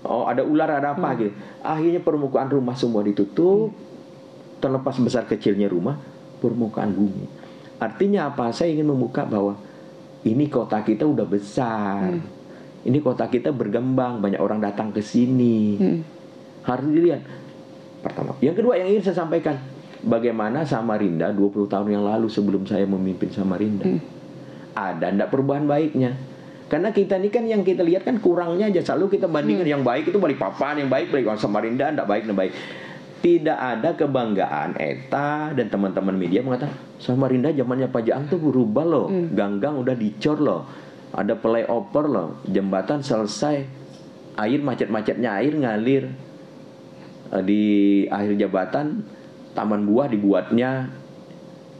ada ular, ada apa gitu. Akhirnya permukaan rumah semua ditutup. Terlepas besar kecilnya rumah, permukaan bumi. Artinya apa? Saya ingin membuka bahwa ini kota kita udah besar. Ini kota kita berkembang, banyak orang datang ke sini. Harus dilihat. Pertama. Yang kedua yang ingin saya sampaikan, bagaimana Samarinda 20 tahun yang lalu sebelum saya memimpin Samarinda. Ada enggak perubahan baiknya? Karena kita ini kan yang kita lihat kan kurangnya aja. Selalu kita bandingkan yang baik itu Balikpapan, yang baik Samarinda enggak baik, enggak baik. Tidak ada kebanggaan Eta dan teman-teman media mengatakan Samarinda zamannya Pak Jaang tuh berubah loh. Ganggang udah dicor loh. Ada flyover loh, jembatan selesai, air macet-macetnya air ngalir. Di akhir jembatan taman buah dibuatnya,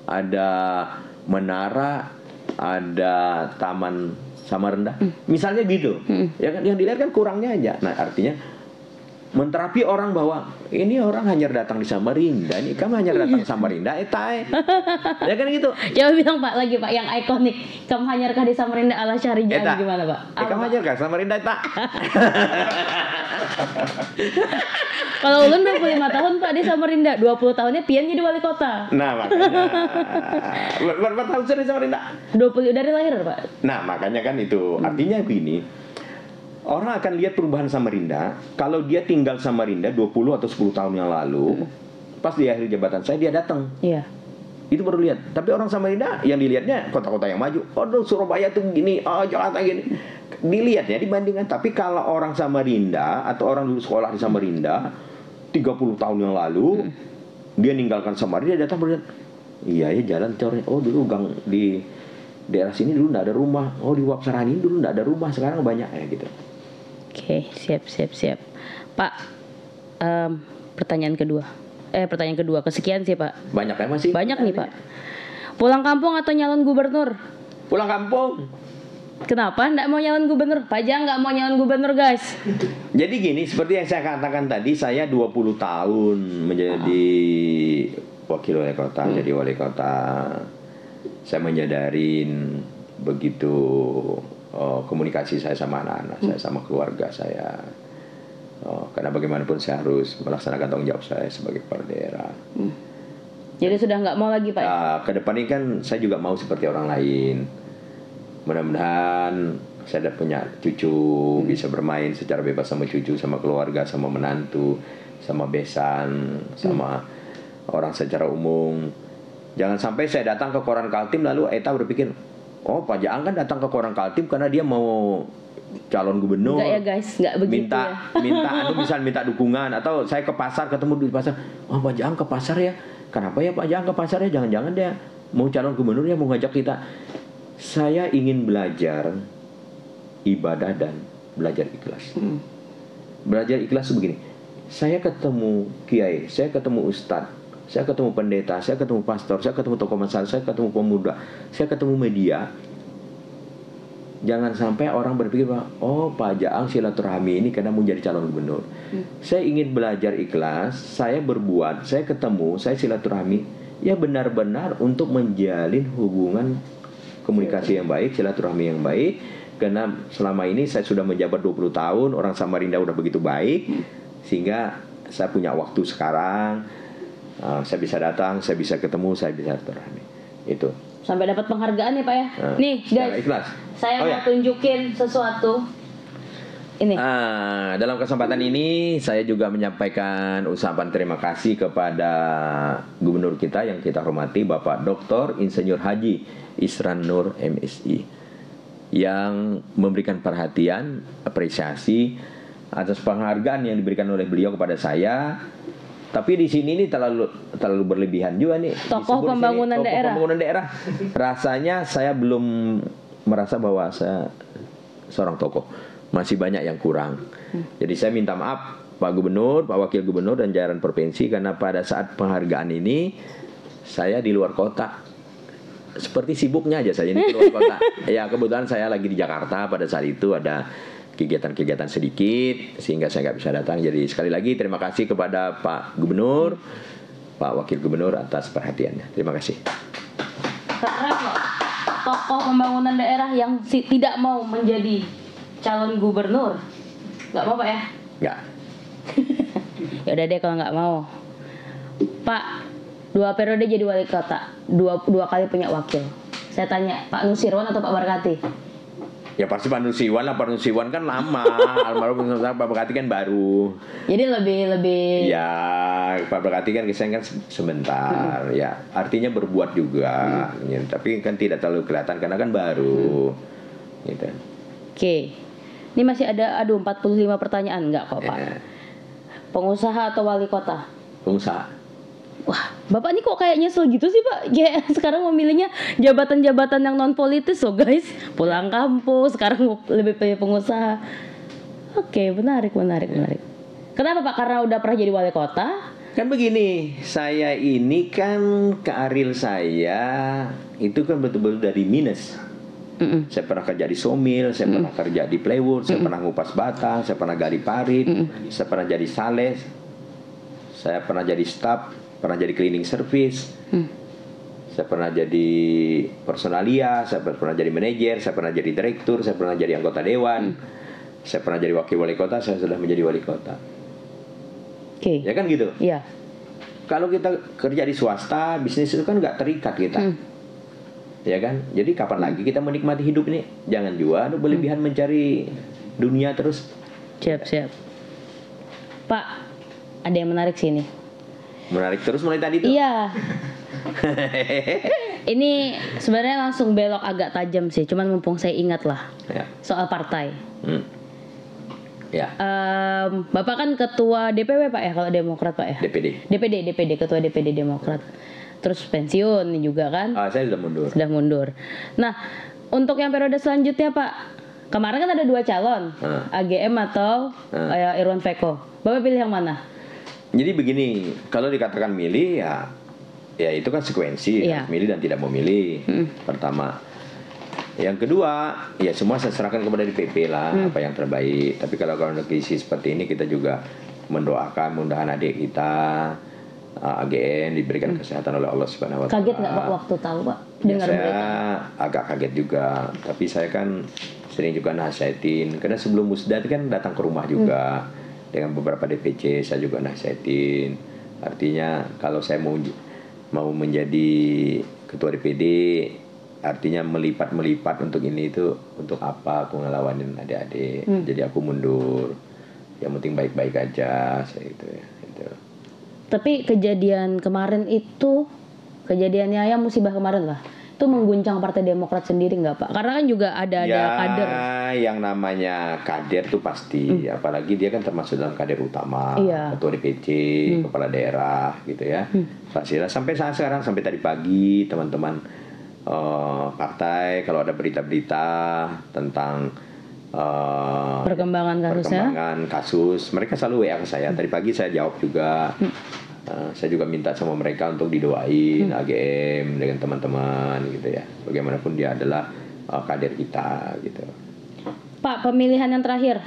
ada menara, ada taman Samarinda. Misalnya gitu. Ya kan, yang dilihat kan kurangnya aja. Nah, artinya menterapi orang bahwa ini orang hanya datang di Samarinda, ini kamu hanya datang Samarinda, ya kan gitu. Coba bilang Pak lagi Pak yang ikonik, kamu hanyarkah di Samarinda ala Syahrijan gimana Pak? Kamu hanyarkah Samarinda Kalau ulun 25 tahun Pak di Samarinda, 20 tahunnya pian jadi wali kota. Nah makanya berapa tahun sudah di Samarinda? 20 dari lahir Pak. Nah makanya kan itu artinya begini. Orang akan lihat perubahan Samarinda kalau dia tinggal Samarinda 20 atau 10 tahun yang lalu. Pas di akhir jabatan saya dia datang. Iya. Itu baru lihat. Tapi orang Samarinda yang dilihatnya kota-kota yang maju. Oh, Surabaya tuh gini, Jakarta gini. Dilihatnya dibandingkan. Tapi kalau orang Samarinda atau orang dulu sekolah di Samarinda 30 tahun yang lalu dia ninggalkan Samarinda, dia datang berlihat. Iya ya jalan cornya. Oh dulu gang di daerah sini dulu enggak ada rumah. Oh di Wapsarani dulu enggak ada rumah, sekarang banyak ya gitu. Oke, siap. Pak, pertanyaan kedua, kesekian sih Pak. Banyak ya masih? Banyak nih Pak. Pulang kampung atau nyalon gubernur? Pulang kampung. Kenapa nggak mau nyalon gubernur? Pak Jang nggak mau nyalon gubernur guys. Jadi gini, seperti yang saya katakan tadi, saya 20 tahun menjadi wakil wali kota, jadi wali kota. Saya menyadarin begitu komunikasi saya sama anak-anak saya, sama keluarga saya. Karena bagaimanapun saya harus melaksanakan tanggung jawab saya sebagai kepala daerah. Jadi sudah nggak mau lagi Pak? Ke depan ini kan saya juga mau seperti orang lain. Mudah-mudahan saya punya cucu, bisa bermain secara bebas sama cucu, sama keluarga, sama menantu, sama besan, sama orang secara umum. Jangan sampai saya datang ke Koran Kaltim lalu Eta berpikir, oh Pak Jaang kan datang ke Koran Kaltim karena dia mau calon gubernur. Enggak ya guys, enggak begitu minta dukungan. Atau saya ke pasar, ketemu di pasar, oh Pak Jaang ke pasar ya. Kenapa ya Pak Jaang ke pasar ya? Jangan-jangan dia mau calon gubernur ya, mau ngajak kita. Saya ingin belajar ibadah dan belajar ikhlas. Belajar ikhlas begini. saya ketemu kiai, saya ketemu ustadz, saya ketemu pendeta, saya ketemu pastor, saya ketemu tokoh masyarakat, saya ketemu pemuda, saya ketemu media. Jangan sampai orang berpikir bahwa oh Pak Jaang silaturahmi ini karena mau jadi calon gubernur. Saya ingin belajar ikhlas, saya berbuat, saya ketemu, saya silaturahmi, ya benar-benar untuk menjalin hubungan komunikasi yang baik, silaturahmi yang baik. Karena selama ini saya sudah menjabat 20 tahun, orang Samarinda udah begitu baik, sehingga saya punya waktu sekarang, saya bisa datang, saya bisa ketemu, saya bisa silaturahmi. Itu. Sampai dapat penghargaan ya Pak ya. Nih guys, ikhlas. saya mau tunjukin sesuatu. Ini. Dalam kesempatan ini saya juga menyampaikan ucapan terima kasih kepada gubernur kita yang kita hormati, Bapak Dr. Insinyur Haji Isran Nur MSI, yang memberikan perhatian, apresiasi atas penghargaan yang diberikan oleh beliau kepada saya. Tapi di sini ini terlalu berlebihan juga nih. Tokoh pembangunan daerah. Pembangunan daerah. Rasanya saya belum merasa bahwa saya seorang tokoh. Masih banyak yang kurang. Jadi saya minta maaf Pak Gubernur, Pak Wakil Gubernur dan jajaran provinsi, karena pada saat penghargaan ini saya di luar kota. Seperti sibuknya aja saya ini di luar kota. Ya kebetulan saya lagi di Jakarta pada saat itu, ada kegiatan-kegiatan sedikit sehingga saya nggak bisa datang. Jadi sekali lagi terima kasih kepada Pak Gubernur, Pak Wakil Gubernur atas perhatiannya. Terima kasih. Keren loh. Tokoh pembangunan daerah yang tidak mau menjadi calon gubernur. Nggak mau Pak ya? Nggak. Ya udah deh kalau nggak mau. Pak, 2 periode jadi wali kota, 2 kali punya wakil. Saya tanya, Pak Nusirwan atau Pak Barkati? Ya pasti Pak Nusirwan lah, Pak Nusirwan kan lama, almarhum Pak Barkati kan baru. Jadi lebih. Ya Pak Barkati kan kesannya kan sebentar, ya artinya berbuat juga, ya, tapi kan tidak terlalu kelihatan karena kan baru, gitu. Oke, ini masih ada 45 pertanyaan nggak kok Pak? Pengusaha atau wali kota? Pengusaha. Wah, Bapak ini kok kayak nyesel gitu sih Pak? Kayak sekarang memilihnya jabatan-jabatan yang non politis loh guys. Pulang kampung, sekarang lebih pilih pengusaha. Oke, menarik. Kenapa Pak? Karena udah pernah jadi wali kota? Kan begini, saya ini kan karir saya itu kan betul-betul dari minus. Saya pernah kerja di somil, saya pernah kerja di plywood, saya pernah ngupas bata, saya pernah gali parit, saya pernah jadi sales, saya pernah jadi staff, pernah jadi cleaning service, saya pernah jadi personalia, saya pernah jadi manajer, saya pernah jadi direktur, saya pernah jadi anggota dewan, saya pernah jadi wakil wali kota, saya sudah menjadi wali kota. Oke. Ya kan gitu. Iya. Kalau kita kerja di swasta, bisnis itu kan nggak terikat kita. Ya kan? Jadi kapan lagi kita menikmati hidup ini? Jangan juga berlebihan mencari dunia terus. Siap. Pak, ada yang menarik sih ini. Menarik terus mulai tadi tuh. Iya. Ini sebenarnya langsung belok agak tajam sih, cuman mumpung saya ingat lah. Ya. Soal partai. Ya. Bapak kan ketua DPW Pak ya, kalau Demokrat Pak ya? DPD, ketua DPD Demokrat. Terus pensiun juga kan? Saya sudah mundur. Sudah mundur. Nah, untuk yang periode selanjutnya Pak, kemarin kan ada 2 calon, AGM atau Irwan Veko. Bapak pilih yang mana? Jadi begini, kalau dikatakan milih ya itu kan sekuensi, harus milih dan tidak memilih. Pertama. Yang kedua, ya semua saya serahkan kepada DPP lah, apa yang terbaik. Tapi kalau kondisi seperti ini kita juga mendoakan mudah-mudahan adik kita AGN diberikan kesehatan oleh Allah Subhanahu wa taala. Kaget nggak Pak waktu tahu Pak? Dengar berita? Agak kaget juga, tapi saya kan sering juga nasihatin. Karena sebelum musda kan datang ke rumah juga dengan beberapa DPC, saya juga nasihatin. Artinya kalau saya mau menjadi ketua DPD, artinya melipat untuk ini itu untuk apa? Aku ngelawanin adik-adik. Jadi aku mundur. Yang penting baik-baik aja, saya itu ya. Gitu. Tapi kejadian kemarin itu, kejadiannya ya musibah kemarin lah, itu mengguncang Partai Demokrat sendiri nggak Pak? Karena kan juga ada kader. Yang namanya kader tuh pasti, apalagi dia kan termasuk dalam kader utama, ketua DPC, kepala daerah gitu ya. Pasti sampai saat sekarang, sampai tadi pagi teman-teman partai kalau ada berita-berita tentang Perkembangan kasusnya. perkembangan kasus. Mereka selalu WA ke saya. Tadi pagi saya jawab juga. Saya juga minta sama mereka untuk didoain AGM dengan teman-teman gitu ya. Bagaimanapun dia adalah kader kita gitu. Pak, pemilihan yang terakhir,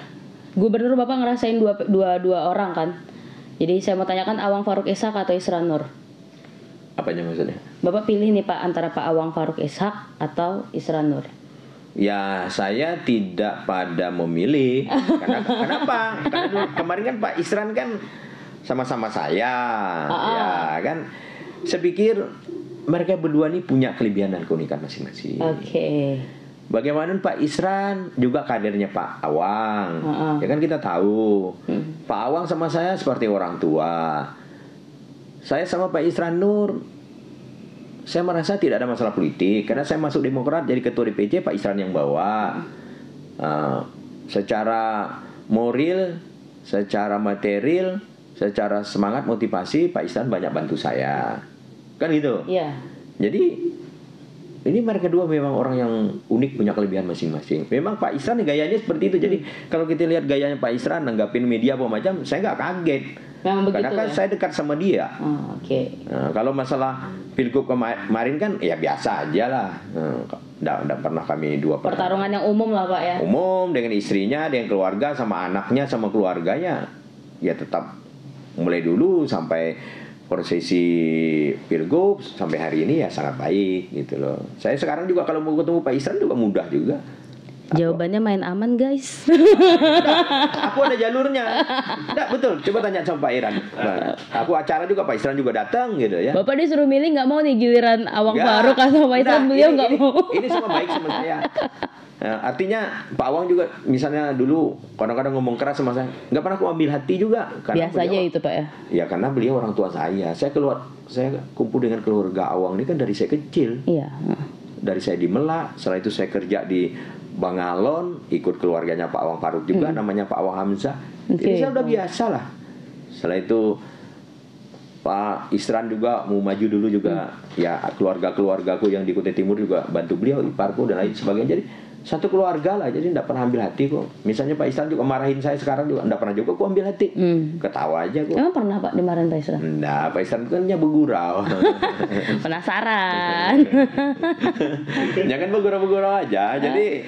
gubernur Bapak ngerasain dua orang kan? Jadi saya mau tanyakan Awang Faruk Ishak atau Isran Nur? Apanya maksudnya? Bapak pilih nih Pak antara Pak Awang Faruk Ishak atau Isran Nur? Ya saya tidak pada memilih. Kenapa? Karena dulu, kemarin kan Pak Isran kan sama-sama saya, ya kan. Saya pikir mereka berdua ini punya kelebihan dan keunikan masing-masing. Oke. Bagaimana Pak Isran juga kadernya Pak Awang, ya kan kita tahu. Pak Awang sama saya seperti orang tua. Saya sama Pak Isran Nur, saya merasa tidak ada masalah politik karena saya masuk Demokrat jadi ketua DPC, Pak Isran yang bawa. Secara moral, secara material, secara semangat motivasi Pak Isran banyak bantu saya, kan gitu. Iya. Jadi ini mereka dua memang orang yang unik, punya kelebihan masing-masing. Memang Pak Isran gayanya seperti itu. Jadi kalau kita lihat gayanya Pak Isran nanggapin media apa macam, saya nggak kaget. Memang begitu, karena kan ya? saya dekat sama dia. Oke. Nah, kalau masalah pilgub kemarin kan ya biasa aja lah. Nggak pernah kami Pertarungan yang umum lah Pak ya. umum dengan istrinya, dengan keluarga, sama anaknya, sama keluarganya. Ya tetap mulai dulu sampai prosesi pilgub sampai hari ini ya sangat baik gitu loh. Saya sekarang juga kalau mau ketemu Pak Isran juga mudah juga. Jawabannya main aman guys. Aku ada jalurnya. Enggak, betul. Coba tanya sama Pak Iran. Nah, aku acara juga Pak Isran juga datang gitu ya. Bapak disuruh milih nggak mau nih giliran Awang Nggak. Faruk atau Pak Isran, beliau nggak mau. Ini semua baik sama saya. Nah, artinya Pak Awang juga misalnya dulu kadang-kadang ngomong keras sama saya, nggak pernah aku ambil hati juga. Biasa aja itu Pak ya. Ya karena beliau orang tua saya. Saya kumpul dengan keluarga Awang ini kan dari saya kecil. Iya. Dari saya di Melak, setelah itu saya kerja di Bangalon, ikut keluarganya Pak Awang Faruk juga, namanya Pak Awang Hamzah. Jadi saya udah biasa lah. Setelah itu Pak Isran juga mau maju dulu juga, ya keluarga-keluargaku yang di Kutai Timur juga bantu beliau, iparku dan lain sebagainya. Jadi satu keluarga lah, jadi tidak pernah ambil hati kok. Misalnya Pak Isran juga marahin saya sekarang juga tidak pernah juga aku ambil hati. Ketawa aja kok. Emang pernah Pak dimarahin Pak Isran? Nah, Pak Isran kan bergurau. Penasaran. Jangan bergurau-bergurau aja. Jadi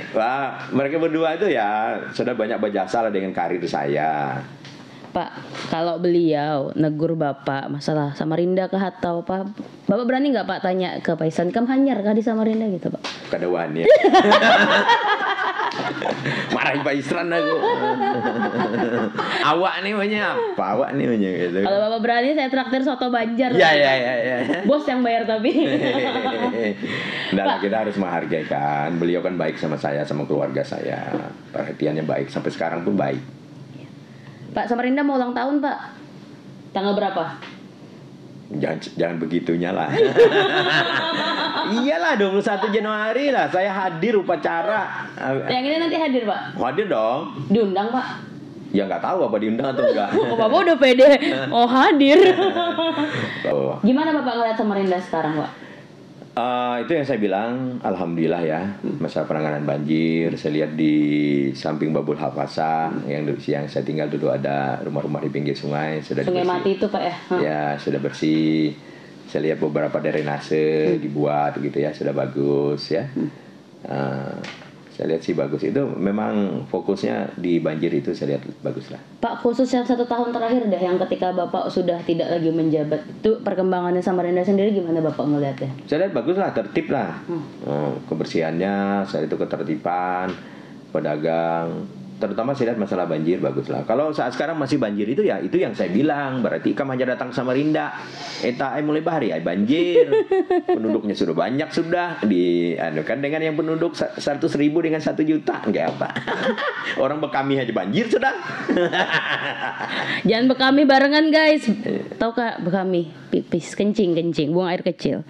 mereka berdua itu ya sudah banyak berjasa lah dengan karir saya. Pak, kalau beliau negur Bapak masalah Samarinda kah atau apa, Bapak berani nggak Pak tanya ke Pak Isran, kamu hanyar kah di Samarinda gitu Pak? Kadawaan ya. Marahin Pak Isran aku. Awak nih punya apa? Awak nih punya gitu. Kalau Bapak berani saya traktir soto Banjar. Ya. Bos yang bayar tapi. Nggak lah, kita harus menghargai kan. Beliau kan baik sama saya, sama keluarga saya. Perhatiannya baik sampai sekarang pun baik. Pak, Samarinda mau ulang tahun Pak. Tanggal berapa? Jangan begitunya lah. Iyalah 21 Januari lah saya hadir upacara. Yang ini nanti hadir Pak? Hadir dong. Diundang Pak? Ya nggak tahu apa diundang atau enggak. Oh, Bapak udah pede. Oh hadir. Oh. Gimana Bapak ngeliat Samarinda sekarang Pak? Itu yang saya bilang, alhamdulillah ya, masalah penanganan banjir. Saya lihat di samping Babul Hafasa yang saya tinggal dulu ada rumah-rumah di pinggir sungai sudah Sungai bersih. Mati itu Pak ya? Ya sudah bersih. Saya lihat beberapa drainase dibuat gitu ya, sudah bagus ya. Saya lihat sih bagus. Itu memang fokusnya di banjir itu saya lihat bagus lah. Pak, khusus yang 1 tahun terakhir deh, yang ketika Bapak sudah tidak lagi menjabat, itu perkembangannya Samarinda sendiri gimana Bapak ngeliatnya? Saya lihat bagus lah, tertib lah. Kebersihannya, saya itu ketertiban, pedagang. Terutama saya lihat masalah banjir bagus lah. Kalau saat sekarang masih banjir itu ya itu yang saya bilang. Berarti kamu hanya datang ke Samarinda. Mulai bahari ya banjir. Penduduknya sudah banyak sudah. Kan dengan yang penduduk 100.000 dengan 1 juta. Enggak apa. Orang Bekami aja banjir sudah. Jangan Bekami barengan guys. Tahu Kak Bekami? Pipis, kencing, buang air kecil.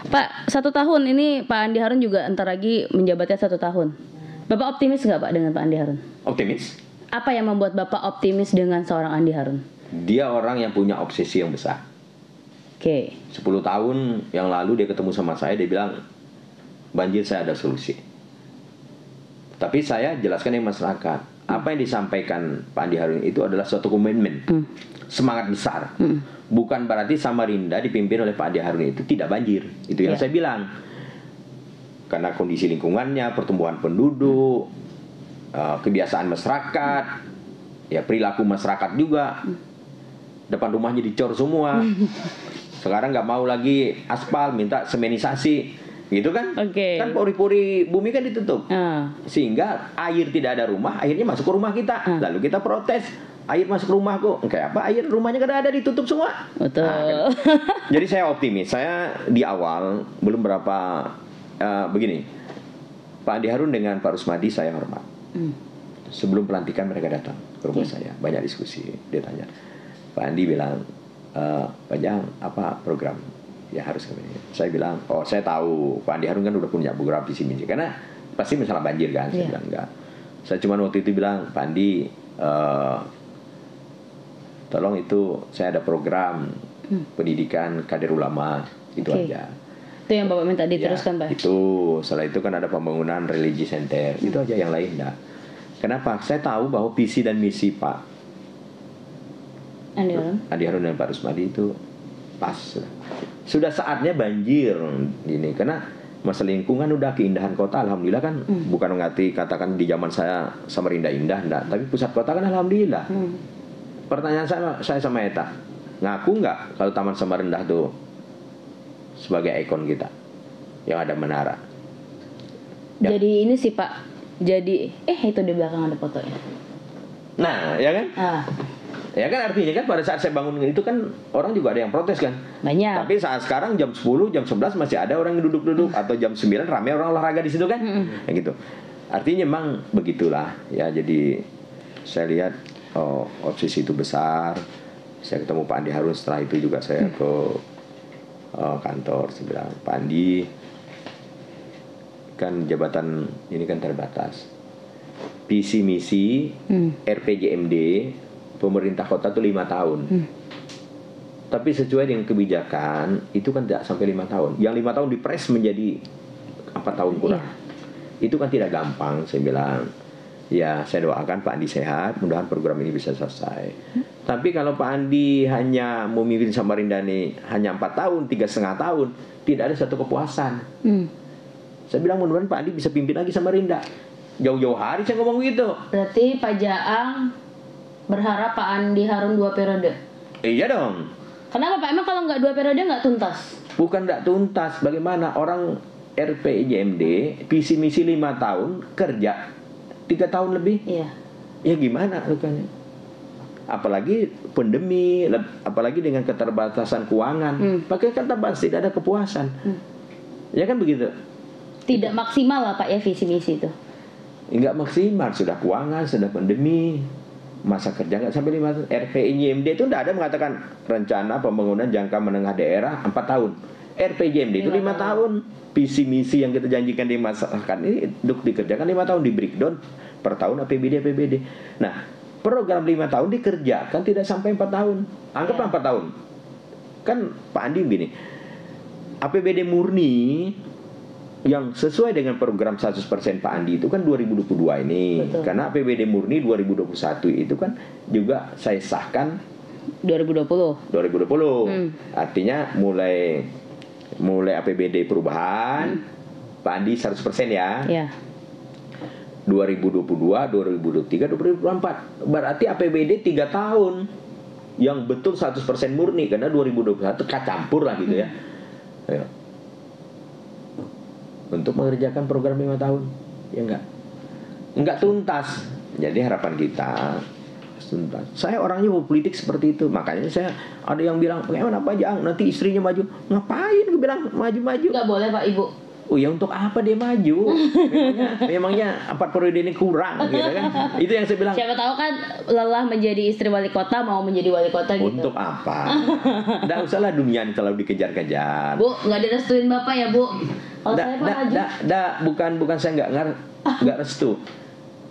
Pak, 1 tahun ini Pak Andi Harun juga entar lagi menjabatnya 1 tahun. Bapak optimis nggak Pak dengan Pak Andi Harun? Optimis. Apa yang membuat Bapak optimis dengan seorang Andi Harun? Dia orang yang punya obsesi yang besar. Oke. 10 tahun yang lalu dia ketemu sama saya, dia bilang banjir saya ada solusi. Tapi saya jelaskan yang masyarakat. Apa yang disampaikan Pak Andi Harun itu adalah suatu komitmen, semangat besar. Bukan berarti Samarinda dipimpin oleh Pak Andi Harun itu tidak banjir. Itu yang saya bilang. Karena kondisi lingkungannya, pertumbuhan penduduk, kebiasaan masyarakat, ya perilaku masyarakat juga. Depan rumahnya dicor semua. Sekarang nggak mau lagi aspal, minta semenisasi, gitu kan? Kan pori-pori bumi kan ditutup, sehingga air tidak ada rumah, airnya masuk ke rumah kita. Lalu kita protes, air masuk ke rumahku, kayak apa? Air rumahnya kan ada ditutup semua. Betul. Kan. Jadi saya optimis. Saya di awal belum berapa begini, Pak Andi Harun dengan Pak Rusmadi saya hormat. Sebelum pelantikan mereka datang ke rumah saya, banyak diskusi. Dia tanya, Pak Andi bilang, Pak Jang, apa program? Ya harus kami. Saya bilang, oh saya tahu Pak Andi Harun kan udah punya program visi misi. Karena pasti masalah banjir kan. Saya bilang enggak. Saya cuma waktu itu bilang, Pak Andi, tolong itu saya ada program pendidikan kader ulama, itu aja. Itu yang Bapak minta diteruskan, Pak? Itu. Setelah itu kan ada pembangunan religi center. Itu aja, yang lain enggak. Kenapa? Saya tahu bahwa visi dan misi Pak Andi Harun dan Pak Rusmadi itu pas. Sudah saatnya banjir ini, karena masalah lingkungan udah keindahan kota alhamdulillah kan. Bukan mengati katakan di zaman saya Samarinda indah enggak, tapi pusat kota kan alhamdulillah. Pertanyaan saya sama Eta, ngaku nggak kalau Taman Samarinda tuh sebagai ikon kita yang ada menara? Ya. Jadi ini sih Pak, jadi itu di belakang ada fotonya. Nah, ya kan? Ya kan artinya kan pada saat saya bangun itu kan orang juga ada yang protes kan. Banyak. Tapi saat sekarang jam 10, jam 11 masih ada orang yang duduk-duduk, atau jam 9 ramai orang olahraga di situ kan. Ya gitu. Artinya memang begitulah ya. Jadi saya lihat obsesi itu besar. Saya ketemu Pak Andi Harun, setelah itu juga saya ke kantor. Saya bilang, Pak Andi, kan jabatan ini kan terbatas. Visi misi RPJMD pemerintah kota itu 5 tahun. Tapi sesuai dengan kebijakan itu kan tidak sampai 5 tahun. Yang 5 tahun dipres menjadi 4 tahun kurang. Itu kan tidak gampang. Saya bilang, ya saya doakan Pak Andi sehat, mudah-mudahan program ini bisa selesai. Tapi kalau Pak Andi hanya memimpin Samarinda ini hanya 4 tahun, 3,5 tahun, tidak ada satu kepuasan. Saya bilang mudah-mudahan Pak Andi bisa pimpin lagi Samarinda. Jauh-jauh hari saya ngomong gitu. Berarti Pak Jaang berharap Pak Andi Harun 2 periode? Iya dong. Kenapa Pak? Emang kalau nggak 2 periode nggak tuntas? Bukan nggak tuntas. Bagaimana orang RPJMD visi misi 5 tahun kerja 3 tahun lebih? Iya. Ya gimana rupanya? Apalagi pandemi, apalagi dengan keterbatasan keuangan. Pakai kata pasti tidak ada kepuasan. Ya kan begitu. Tidak maksimal lah Pak ya visi misi itu. Enggak maksimal, sudah keuangan, sudah pandemi. Masa kerja nggak sampai 5 tahun. RPJMD itu tidak ada mengatakan rencana pembangunan jangka menengah daerah 4 tahun. RPJMD itu 5 tahun. Visi misi yang kita janjikan di masyarakat ini dikerjakan 5 tahun, di breakdown per tahun APBD. Nah, program 5 tahun dikerjakan tidak sampai 4 tahun. Anggaplah 4 tahun. Kan Pak Andi begini, APBD murni yang sesuai dengan program 100% Pak Andi itu kan 2022 ini. Betul. Karena APBD murni 2021 itu kan juga saya sahkan 2020. Artinya mulai APBD perubahan Pak Andi 100% ya. 2022, 2023, 2024. Berarti APBD 3 tahun yang betul 100% murni, karena 2021 campur lah gitu ya. Untuk mengerjakan program 5 tahun, ya enggak tuntas. Jadi harapan kita tuntas. Saya orangnya politik seperti itu, makanya saya ada yang bilang, bagaimana Pak Jang nanti istrinya maju? Ngapain? Gue bilang maju-maju. Enggak boleh Pak Ibu. Oh ya, untuk apa dia maju? Memangnya 4 periode ini kurang gitu kan? Itu yang saya bilang. Siapa tahu kan lelah menjadi istri wali kota, mau menjadi wali kota gitu. Untuk apa? Nggak usahlah dunia ini terlalu dikejar-kejar. Bu, nggak direstuin Bapak ya Bu? Kalau saya maju. Bukan saya nggak restu.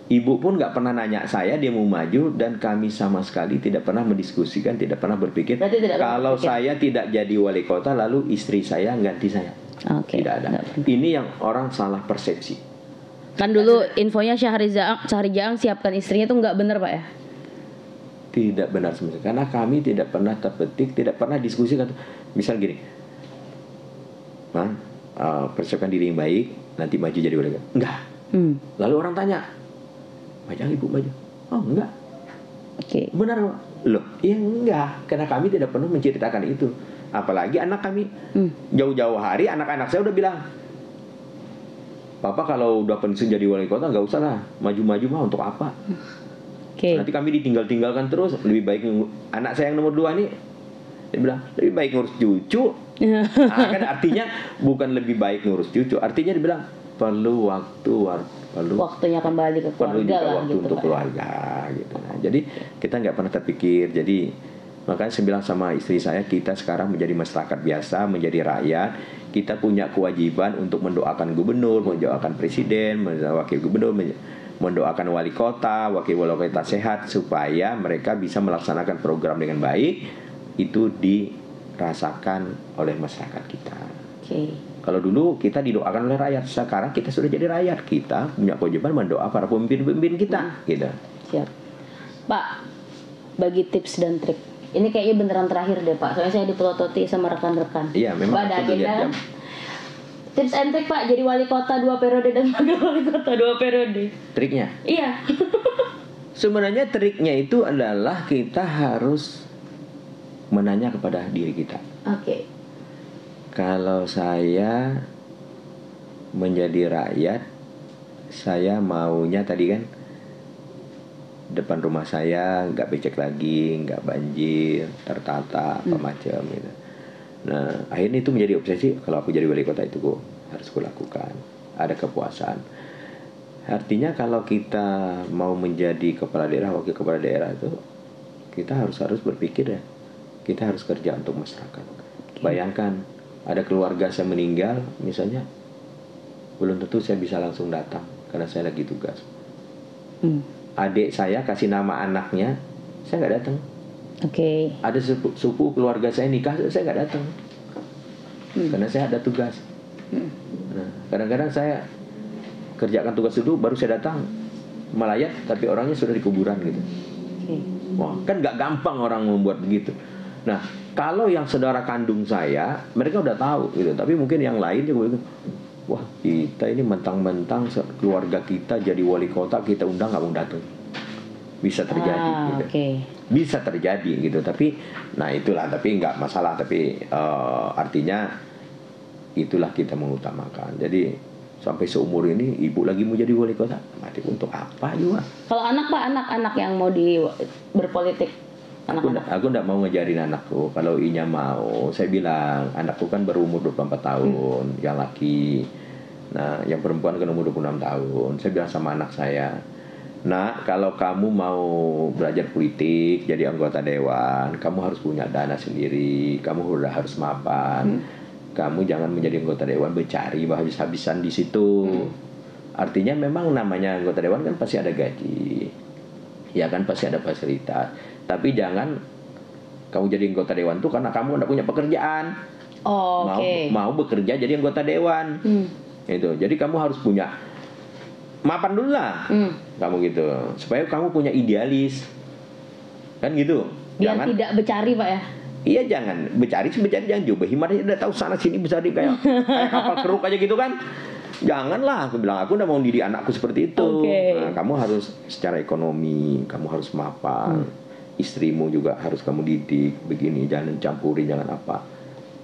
Ibu pun nggak pernah nanya saya dia mau maju, dan kami sama sekali tidak pernah mendiskusikan, tidak pernah berpikir kalau saya tidak jadi wali kota lalu istri saya ganti saya. Tidak ada. Ini yang orang salah persepsi. Kan dulu infonya Syahrijaang siapkan istrinya tuh nggak bener Pak ya? Tidak benar sebenarnya, karena kami tidak pernah terpetik, tidak pernah diskusi. Misal gini, persiapkan diri yang baik, nanti maju jadi wali kota. Enggak. Lalu orang tanya, maju ibu maju? Oh enggak. Oke. Benar loh? Iya enggak, karena kami tidak pernah menceritakan itu. Apalagi anak kami, jauh-jauh hari anak-anak saya udah bilang, Papa kalau udah pensiun jadi wali kota nggak usah lah, maju-maju mah untuk apa? Nanti kami ditinggal-tinggalkan terus. Lebih baik anak saya yang nomor 2 ini, dia bilang lebih baik ngurus cucu. Kan artinya bukan lebih baik ngurus cucu, artinya dia bilang perlu waktunya kembali ke keluarga, perlu juga lah, waktu gitu, untuk keluarga gitu. Nah, jadi kita nggak pernah terpikir. Jadi makanya saya bilang sama istri saya, kita sekarang menjadi masyarakat biasa, menjadi rakyat. Kita punya kewajiban untuk mendoakan gubernur, mendoakan presiden, wakil gubernur, mendoakan wali kota, wakil wali kota sehat, supaya mereka bisa melaksanakan program dengan baik. Itu dirasakan oleh masyarakat kita. Kalau dulu kita didoakan oleh rakyat, sekarang kita sudah jadi rakyat. Kita punya kewajiban mendoa para pemimpin-pemimpin kita. Gitu. Siap. Pak, bagi tips dan trik. Ini kayaknya beneran terakhir deh Pak, soalnya saya dipelototi sama rekan-rekan. Iya, memang ada agenda. Tips and trik Pak, jadi wali kota 2 periode dan wakil wali kota 2 periode. Triknya? Iya. Sebenarnya triknya itu adalah kita harus menanya kepada diri kita. Kalau saya menjadi rakyat, saya maunya tadi kan depan rumah saya nggak becek lagi, nggak banjir, tertata apa macam gitu. Nah akhirnya itu menjadi obsesi. Kalau aku jadi wali kota itu harus kulakukan. Ada kepuasan. Artinya kalau kita mau menjadi kepala daerah, wakil kepala daerah itu, kita harus berpikir ya, kita harus kerja untuk masyarakat. Bayangkan ada keluarga saya meninggal misalnya, belum tentu saya bisa langsung datang karena saya lagi tugas. Adik saya kasih nama anaknya, saya nggak datang. Ada suku keluarga saya nikah, saya nggak datang karena saya ada tugas. Nah, kadang-kadang saya kerjakan tugas itu baru saya datang melayat, tapi orangnya sudah di kuburan gitu. Wah, kan nggak gampang orang membuat begitu. Nah, kalau yang saudara kandung saya, mereka udah tahu gitu, tapi mungkin yang lain juga begitu. Wah, kita ini mentang-mentang keluarga kita jadi wali kota, kita undang nggak mau datang. Bisa terjadi gitu. Bisa terjadi gitu. Tapi nah itulah, tapi nggak masalah. Tapi artinya itulah kita mengutamakan. Jadi sampai seumur ini ibu lagi mau jadi wali kota, mati untuk apa juga. Kalau anak Pak, anak-anak yang mau berpolitik, Aku enggak mau ngejarin anakku. Kalau inya mau, saya bilang anakku kan berumur 24 tahun, yang laki. Nah, yang perempuan kan umur 26 tahun. Saya bilang sama anak saya, "Nak, kalau kamu mau belajar politik, jadi anggota dewan, kamu harus punya dana sendiri. Kamu udah harus mapan. Kamu jangan menjadi anggota dewan bercari habis-habisan di situ." Artinya memang namanya anggota dewan kan pasti ada gaji. Ya kan pasti ada fasilitas. Tapi jangan kamu jadi anggota dewan tuh karena kamu tidak punya pekerjaan. Mau bekerja jadi anggota dewan. Itu. Jadi kamu harus punya mapan dulu lah. Kamu gitu. Supaya kamu punya idealis. Kan gitu. Biar jangan tidak bercari Pak ya. Iya, jangan bercari jangan coba himarnya udah tahu sana sini bisa kayak kapal keruk aja gitu kan. Janganlah, aku bilang aku udah mau didik anakku seperti itu. Nah, kamu harus secara ekonomi, kamu harus mapan. Istrimu juga harus kamu didik begini, jangan campurin, jangan apa,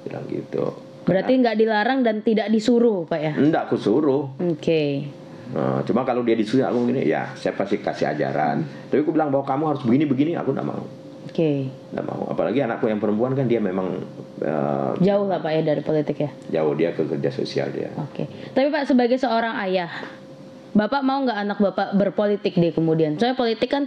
bilang gitu. Berarti nggak dilarang dan tidak disuruh Pak ya? Enggak, aku suruh. Nah, cuma kalau dia disuruh aku gini, ya saya pasti kasih ajaran. Tapi aku bilang bahwa kamu harus begini, aku enggak mau. Enggak mau. Apalagi anakku yang perempuan kan dia memang jauh lah Pak ya dari politik ya? Jauh, dia ke kerja sosial dia. Tapi Pak, sebagai seorang ayah, Bapak mau nggak anak Bapak berpolitik deh kemudian? Soalnya politik kan,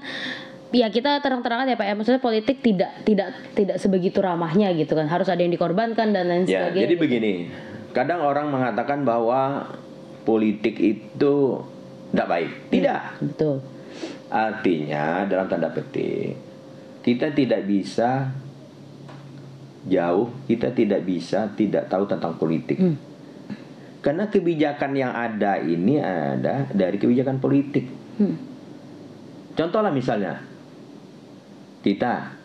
ya kita terang-terangan ya Pak ya, maksudnya politik tidak sebegitu ramahnya gitu kan, harus ada yang dikorbankan dan lain sebagainya. Jadi begini, kadang orang mengatakan bahwa politik itu tidak baik. Tidak. Betul. Artinya dalam tanda petik, kita tidak bisa jauh, kita tidak bisa tidak tahu tentang politik. Karena kebijakan yang ada ini ada dari kebijakan politik. Contohlah misalnya, kita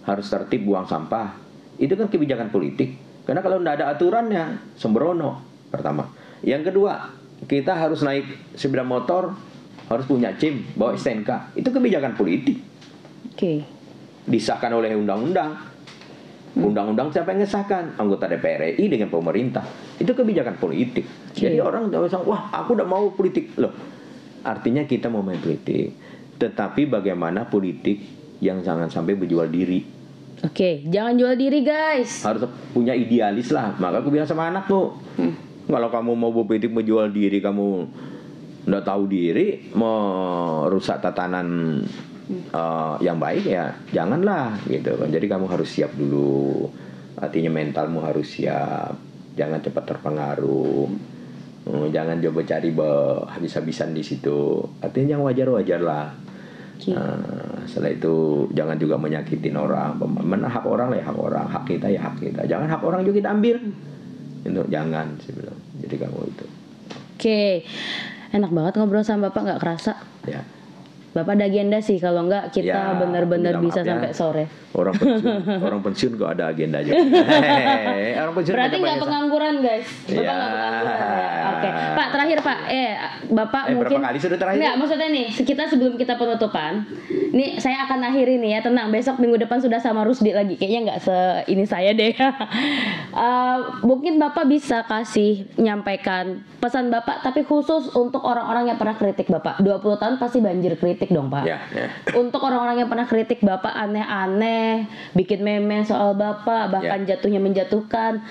harus tertib buang sampah. Itu kan kebijakan politik. Karena kalau tidak ada aturannya, sembrono. Pertama. Yang kedua, kita harus naik sepeda motor, harus punya SIM, bawa STNK. Itu kebijakan politik. Oke. Disahkan oleh undang-undang. Undang-undang siapa yang ngesahkan? Anggota DPR RI dengan pemerintah. Itu kebijakan politik. Jadi orang bilang, wah aku udah mau politik. Loh, artinya kita mau main politik. Tetapi bagaimana politik yang jangan sampai berjual diri. Oke, jangan jual diri guys. Harus punya idealis lah. Maka aku bilang sama anak tuh, kalau kamu mau berpolitik menjual diri, kamu nggak tahu diri, mau rusak tatanan yang baik ya janganlah gitu kan. Jadi kamu harus siap dulu, artinya mentalmu harus siap, jangan cepat terpengaruh, jangan coba cari habis-habisan di situ, artinya yang wajar-wajar lah. Setelah itu jangan juga menyakitin orang, hak orang lah ya hak orang, hak kita ya hak kita, jangan hak orang juga kita ambil itu, jangan sih bilang. Jadi kamu itu. Oke, enak banget ngobrol sama Bapak, nggak kerasa ya. Bapak ada agenda sih, kalau enggak kita ya, benar-benar bisa ya. sampai sore. Orang pensiun kok ada agenda aja. Orang pensiun berarti nggak pengangguran guys. Bapak nggak pengangguran ya. Oke, Pak terakhir Pak, Bapak mungkin. Berapa kali sudah terakhir? Enggak, maksudnya nih, kita sebelum kita penutupan, nih saya akan akhiri nih ya, tenang. Besok minggu depan sudah sama Rusdi lagi, kayaknya nggak ini saya deh. Mungkin Bapak bisa kasih nyampaikan pesan Bapak, tapi khusus untuk orang-orang yang pernah kritik Bapak. 20 tahun pasti banjir kritik dong Pak. Ya. Untuk orang-orang yang pernah kritik Bapak aneh-aneh, bikin meme soal Bapak, bahkan jatuhnya menjatuhkan.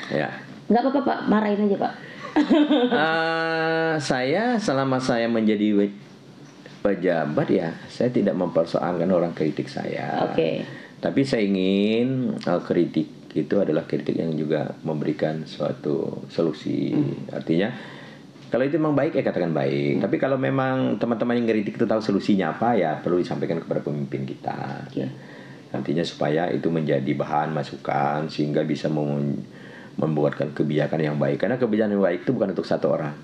Nggak apa-apa Pak, marahin aja Pak. Saya selama saya menjadi pejabat ya, saya tidak mempersoalkan orang kritik saya. Oke. Tapi saya ingin kritik itu adalah kritik yang juga memberikan suatu solusi. Artinya kalau itu memang baik ya katakan baik. Tapi kalau memang teman-teman yang kritik itu tahu solusinya apa ya perlu disampaikan kepada pemimpin kita. Artinya supaya itu menjadi bahan masukan sehingga bisa membuatkan kebijakan yang baik. Karena kebijakan yang baik itu bukan untuk satu orang,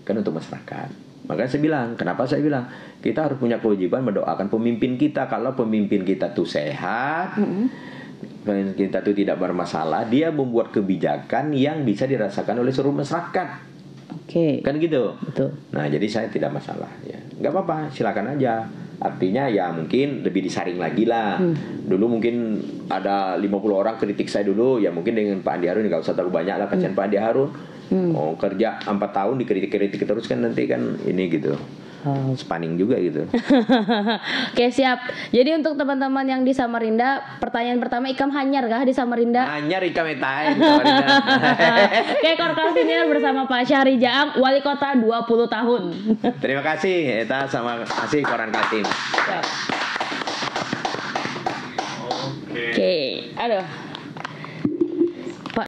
kan untuk masyarakat. Makanya saya bilang, kenapa saya bilang kita harus punya kewajiban mendoakan pemimpin kita. Kalau pemimpin kita tuh sehat, kita tuh tidak bermasalah, dia membuat kebijakan yang bisa dirasakan oleh seluruh masyarakat. Oke. Kan gitu. Betul. Nah jadi saya tidak masalah ya, nggak apa-apa, silakan aja. Artinya ya mungkin lebih disaring lagi lah. Dulu mungkin ada 50 orang kritik saya dulu, ya mungkin dengan Pak Andi Harun nggak usah terlalu banyak lah, kasihan Pak Andi Harun. Kerja 4 tahun dikritik-kritik terus kan nanti kan ini gitu. Spanning juga gitu. Oke siap. Jadi untuk teman-teman yang di Samarinda, pertanyaan pertama, Ikam hanyar kah di Samarinda? Hanyar Ikam etai di Samarinda. Oke, Korkas Senior bersama Pak Syahri Jaang, Wali Kota 20 tahun. Terima kasih Eta sama kasih Koran Kaltim. Oke, aduh.